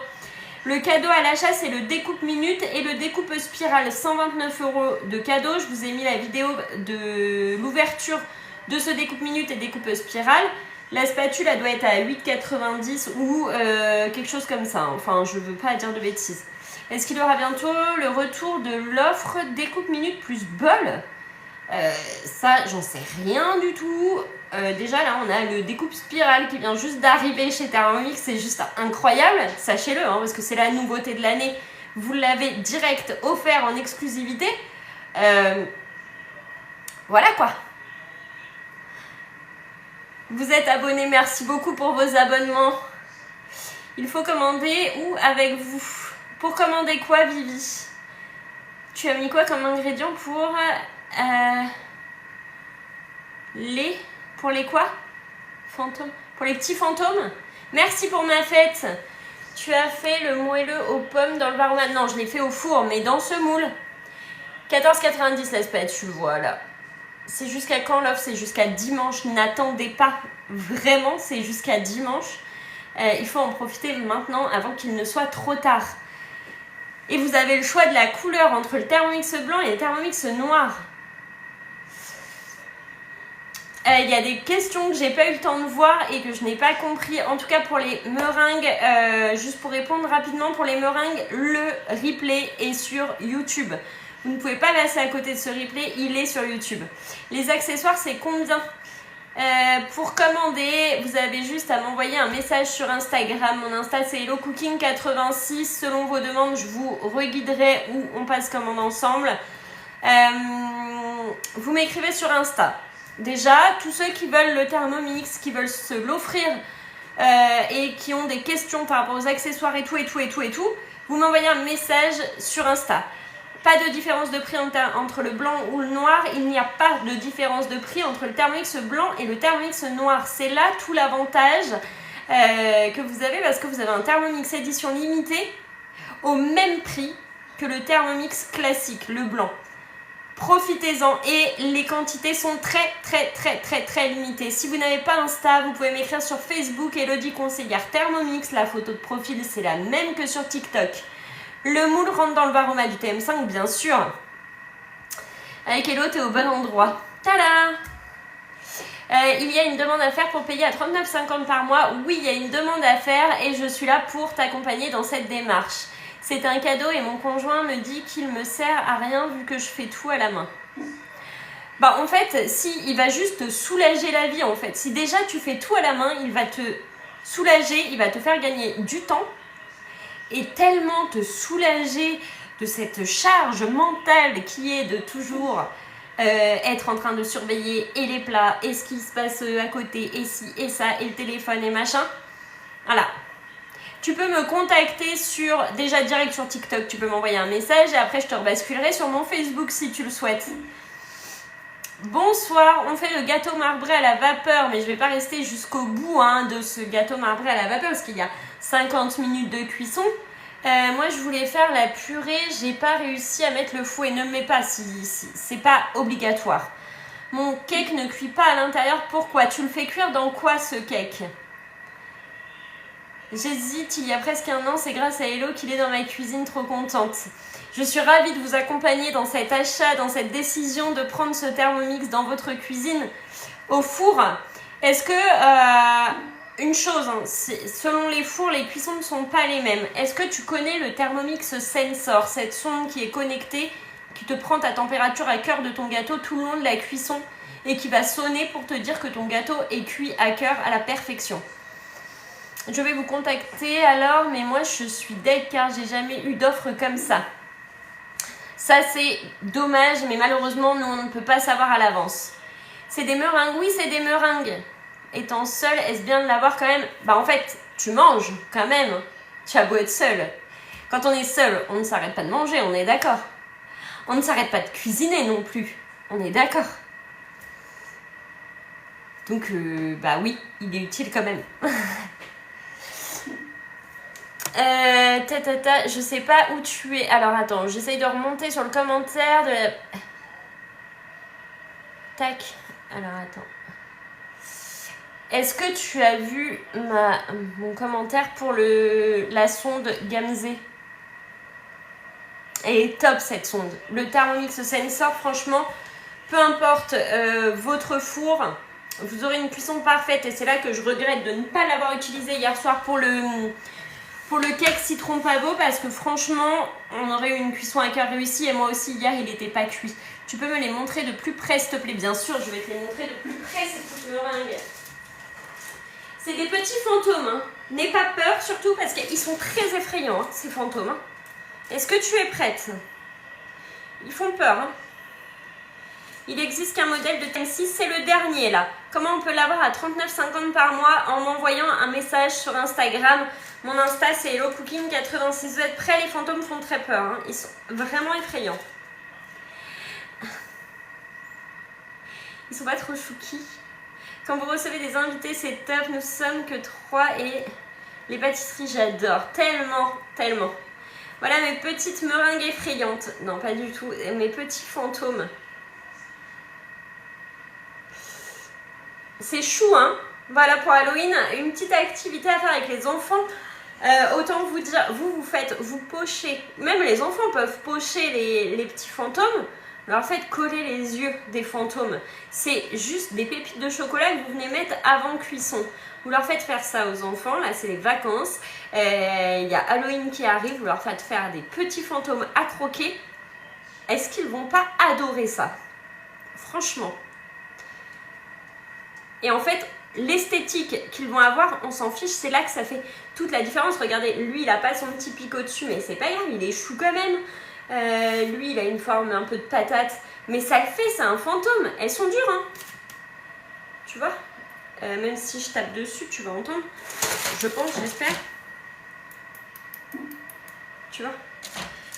Speaker 1: Le cadeau à l'achat, c'est le découpe minute et le découpe spirale. 129 € de cadeau. Je vous ai mis la vidéo de l'ouverture de ce découpe minute et découpe spirale. La spatule, elle doit être à 8,90 € ou quelque chose comme ça. Enfin, je veux pas dire de bêtises. Est-ce qu'il y aura bientôt le retour de l'offre découpe minute plus bol? Ça, j'en sais rien du tout. Déjà, là, on a le découpe spirale qui vient juste d'arriver chez Thermomix. C'est juste incroyable. Sachez-le, hein, parce que c'est la nouveauté de l'année. Vous l'avez direct offert en exclusivité. Voilà quoi. Vous êtes abonnés, merci beaucoup pour vos abonnements. Il faut commander où avec vous? Pour commander quoi, Vivi? Tu as mis quoi comme ingrédient pour Pour les quoi? Fantômes. Pour les petits fantômes? Merci pour ma fête. Tu as fait le moelleux aux pommes dans le Varoma? Non, je l'ai fait au four, mais dans ce moule. 14,90 la spatule, voilà. C'est jusqu'à quand l'offre? C'est jusqu'à dimanche. N'attendez pas. Vraiment, c'est jusqu'à dimanche. Il faut en profiter maintenant avant qu'il ne soit trop tard. Et vous avez le choix de la couleur entre le Thermomix blanc et le Thermomix noir. Il y a des questions que j'ai pas eu le temps de voir et que je n'ai pas compris. En tout cas pour les meringues, juste pour répondre rapidement, pour les meringues, le replay est sur YouTube. Vous ne pouvez pas passer à côté de ce replay, il est sur YouTube. Les accessoires, c'est combien ? Pour commander, vous avez juste à m'envoyer un message sur Instagram. Mon Insta, c'est HelloCooking86. Selon vos demandes, je vous reguiderai où on passe commande ensemble. Vous m'écrivez sur Insta. Déjà, tous ceux qui veulent le Thermomix, qui veulent se l'offrir et qui ont des questions par rapport aux accessoires et tout, vous m'envoyez un message sur Insta. Pas de différence de prix entre le blanc ou le noir. Il n'y a pas de différence de prix entre le Thermomix blanc et le Thermomix noir. C'est là tout l'avantage que vous avez parce que vous avez un Thermomix édition limitée au même prix que le Thermomix classique, le blanc. Profitez-en et les quantités sont très limitées. Si vous n'avez pas Insta, vous pouvez m'écrire sur Facebook, Elodie Conseillère Thermomix. La photo de profil, c'est la même que sur TikTok. Le moule rentre dans le varoma du TM5, bien sûr. Avec Hello, t'es au bon endroit. Tada! Il y a une demande à faire pour payer à 39,50 par mois. Oui, il y a une demande à faire et je suis là pour t'accompagner dans cette démarche. C'est un cadeau et mon conjoint me dit qu'il me sert à rien vu que je fais tout à la main. Bah en fait, si il va juste te soulager la vie en fait. Si déjà tu fais tout à la main, il va te soulager, il va te faire gagner du temps et tellement te soulager de cette charge mentale qui est de toujours être en train de surveiller et les plats et ce qui se passe à côté et ci et ça et le téléphone et machin. Voilà. Tu peux me contacter déjà direct sur TikTok, tu peux m'envoyer un message et après je te rebasculerai sur mon Facebook si tu le souhaites. Bonsoir, on fait le gâteau marbré à la vapeur, mais je vais pas rester jusqu'au bout de ce gâteau marbré à la vapeur parce qu'il y a 50 minutes de cuisson. Moi je voulais faire la purée, j'ai pas réussi à mettre le fouet, ne me mets pas si c'est pas obligatoire. Mon cake ne cuit pas à l'intérieur, pourquoi? Tu le fais cuire dans quoi ce cake? J'hésite, il y a presque un an, c'est grâce à Hello qu'il est dans ma cuisine, trop contente. Je suis ravie de vous accompagner dans cet achat, dans cette décision de prendre ce Thermomix dans votre cuisine au four. Est-ce que, une chose, selon les fours, les cuissons ne sont pas les mêmes. Est-ce que tu connais le Thermomix Sensor, cette sonde qui est connectée, qui te prend ta température à cœur de ton gâteau tout le long de la cuisson et qui va sonner pour te dire que ton gâteau est cuit à cœur à la perfection? Je vais vous contacter alors, mais moi je suis deg car j'ai jamais eu d'offre comme ça. Ça c'est dommage, mais malheureusement nous on ne peut pas savoir à l'avance. C'est des meringues? Oui, c'est des meringues. Étant seule, est-ce bien de l'avoir quand même? Bah en fait, tu manges quand même. Tu as beau être seule. Quand on est seul, on ne s'arrête pas de manger, on est d'accord. On ne s'arrête pas de cuisiner non plus, on est d'accord. Donc, bah oui, il est utile quand même. Je sais pas où tu es. Alors attends, j'essaye de remonter sur le commentaire de la... Tac. Alors attends. Est-ce que tu as vu mon commentaire pour la sonde Gamze? Elle est top cette sonde. Le Thermomix Sensor, franchement, peu importe votre four, vous aurez une cuisson parfaite. Et c'est là que je regrette de ne pas l'avoir utilisé hier soir pour le cake citron pavot parce que franchement, on aurait eu une cuisson à cœur réussie et moi aussi hier il n'était pas cuit. Tu peux me les montrer de plus près s'il te plaît? Bien sûr, je vais te les montrer de plus près ces petites meringues. C'est des petits fantômes, hein. N'aie pas peur, surtout parce qu'ils sont très effrayants, hein, ces fantômes. Hein. Est-ce que tu es prête? Ils font peur. Hein. Il existe qu'un modèle de TM6, c'est le dernier là. Comment on peut l'avoir à 39,50 par mois en m'envoyant un message sur Instagram? Mon Insta c'est HelloCooking86. Vous êtes prêts? Les fantômes font très peur. Hein. Ils sont vraiment effrayants. Ils sont pas trop chouki. Quand vous recevez des invités, c'est top. Nous sommes que 3 et les pâtisseries, j'adore. Tellement, tellement. Voilà mes petites meringues effrayantes. Non, pas du tout. Mes petits fantômes. C'est chou, hein. Voilà pour Halloween, une petite activité à faire avec les enfants. Autant vous dire, vous pochez. Même les enfants peuvent pocher les petits fantômes. Vous leur faites coller les yeux des fantômes. C'est juste des pépites de chocolat que vous venez mettre avant cuisson. Vous leur faites faire ça aux enfants. Là, c'est les vacances. Il y a Halloween qui arrive. Vous leur faites faire des petits fantômes à croquer. Est-ce qu'ils vont pas adorer ça? Franchement. Et en fait, l'esthétique qu'ils vont avoir, on s'en fiche. C'est là que ça fait toute la différence. Regardez, lui, il n'a pas son petit picot dessus, mais c'est pas grave, il est chou quand même. Lui, il a une forme un peu de patate. Mais ça le fait, c'est un fantôme. Elles sont dures, hein. Tu vois, même si je tape dessus, tu vas entendre. Je pense, j'espère. Tu vois,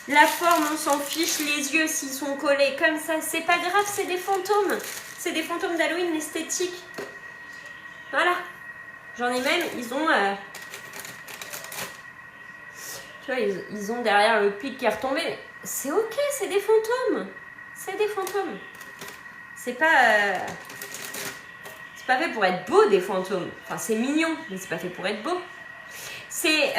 Speaker 1: la forme, on s'en fiche. Les yeux, s'ils sont collés comme ça, c'est pas grave, c'est des fantômes. C'est des fantômes d'Halloween, l'esthétique. Voilà. J'en ai même, ils ont... tu vois, ils ont derrière le pic qui est retombé. Mais c'est ok, c'est des fantômes. C'est des fantômes. C'est pas fait pour être beau, des fantômes. Enfin, c'est mignon, mais c'est pas fait pour être beau. C'est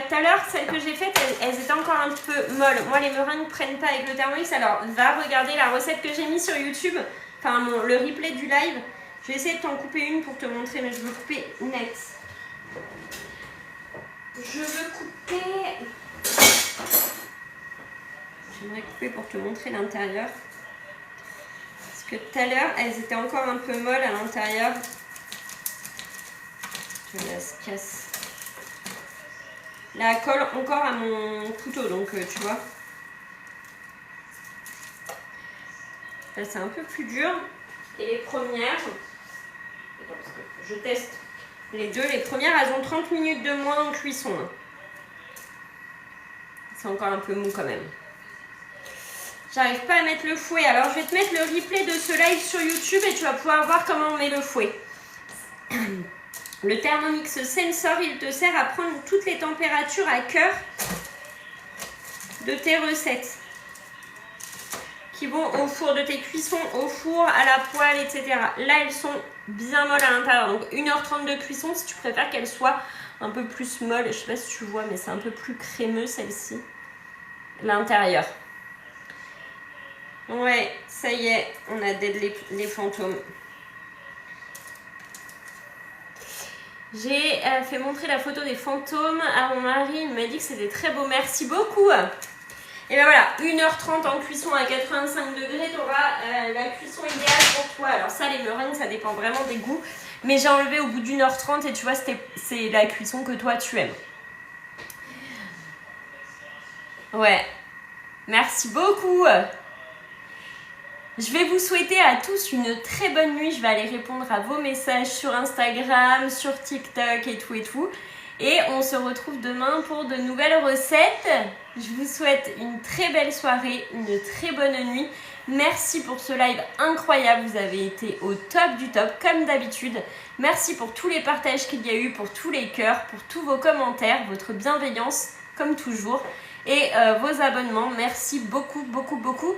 Speaker 1: tout à l'heure, celles que j'ai faites, elles étaient encore un petit peu molles. Moi, les meringues ne prennent pas avec le Thermomix. Alors, va regarder la recette que j'ai mise sur YouTube. Enfin, le replay du live. Je vais essayer de t'en couper une pour te montrer, mais je veux couper net. Je veux couper... J'aimerais couper pour te montrer l'intérieur. Parce que tout à l'heure, elles étaient encore un peu molles à l'intérieur. Je la casse. Là, elle colle encore à mon couteau, donc tu vois. Là, c'est un peu plus dur. Et les premières... Attends, parce que je teste les deux. Les premières, elles ont 30 minutes de moins en cuisson. C'est encore un peu mou quand même. J'arrive pas à mettre le fouet. Alors, je vais te mettre le replay de ce live sur YouTube et tu vas pouvoir voir comment on met le fouet. Le Thermomix Sensor, il te sert à prendre toutes les températures à cœur de tes recettes. Qui vont au four de tes cuissons, au four, à la poêle, etc. Là, elles sont bien molles à l'intérieur. Donc, 1h30 de cuisson si tu préfères qu'elles soient un peu plus molles. Je sais pas si tu vois, mais c'est un peu plus crémeux, celle-ci. L'intérieur. Ouais, ça y est, on a dead les fantômes. J'ai fait montrer la photo des fantômes à mon mari. Il m'a dit que c'était très beau. Merci beaucoup. Et bien voilà, 1h30 en cuisson à 85 degrés, tu auras la cuisson idéale pour toi. Alors ça, les meringues, ça dépend vraiment des goûts. Mais j'ai enlevé au bout d'1h30 et tu vois, c'est la cuisson que toi, tu aimes. Ouais. Merci beaucoup. Je vais vous souhaiter à tous une très bonne nuit. Je vais aller répondre à vos messages sur Instagram, sur TikTok et tout et tout. Et on se retrouve demain pour de nouvelles recettes. Je vous souhaite une très belle soirée, une très bonne nuit. Merci pour ce live incroyable. Vous avez été au top du top, comme d'habitude. Merci pour tous les partages qu'il y a eu, pour tous les cœurs, pour tous vos commentaires, votre bienveillance, comme toujours. Et vos abonnements. Merci beaucoup, beaucoup, beaucoup.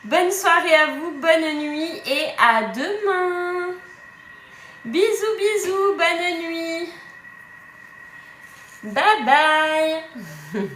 Speaker 1: Bonne soirée à vous, bonne nuit et à demain. Bisous, bisous, bonne nuit. Bye bye.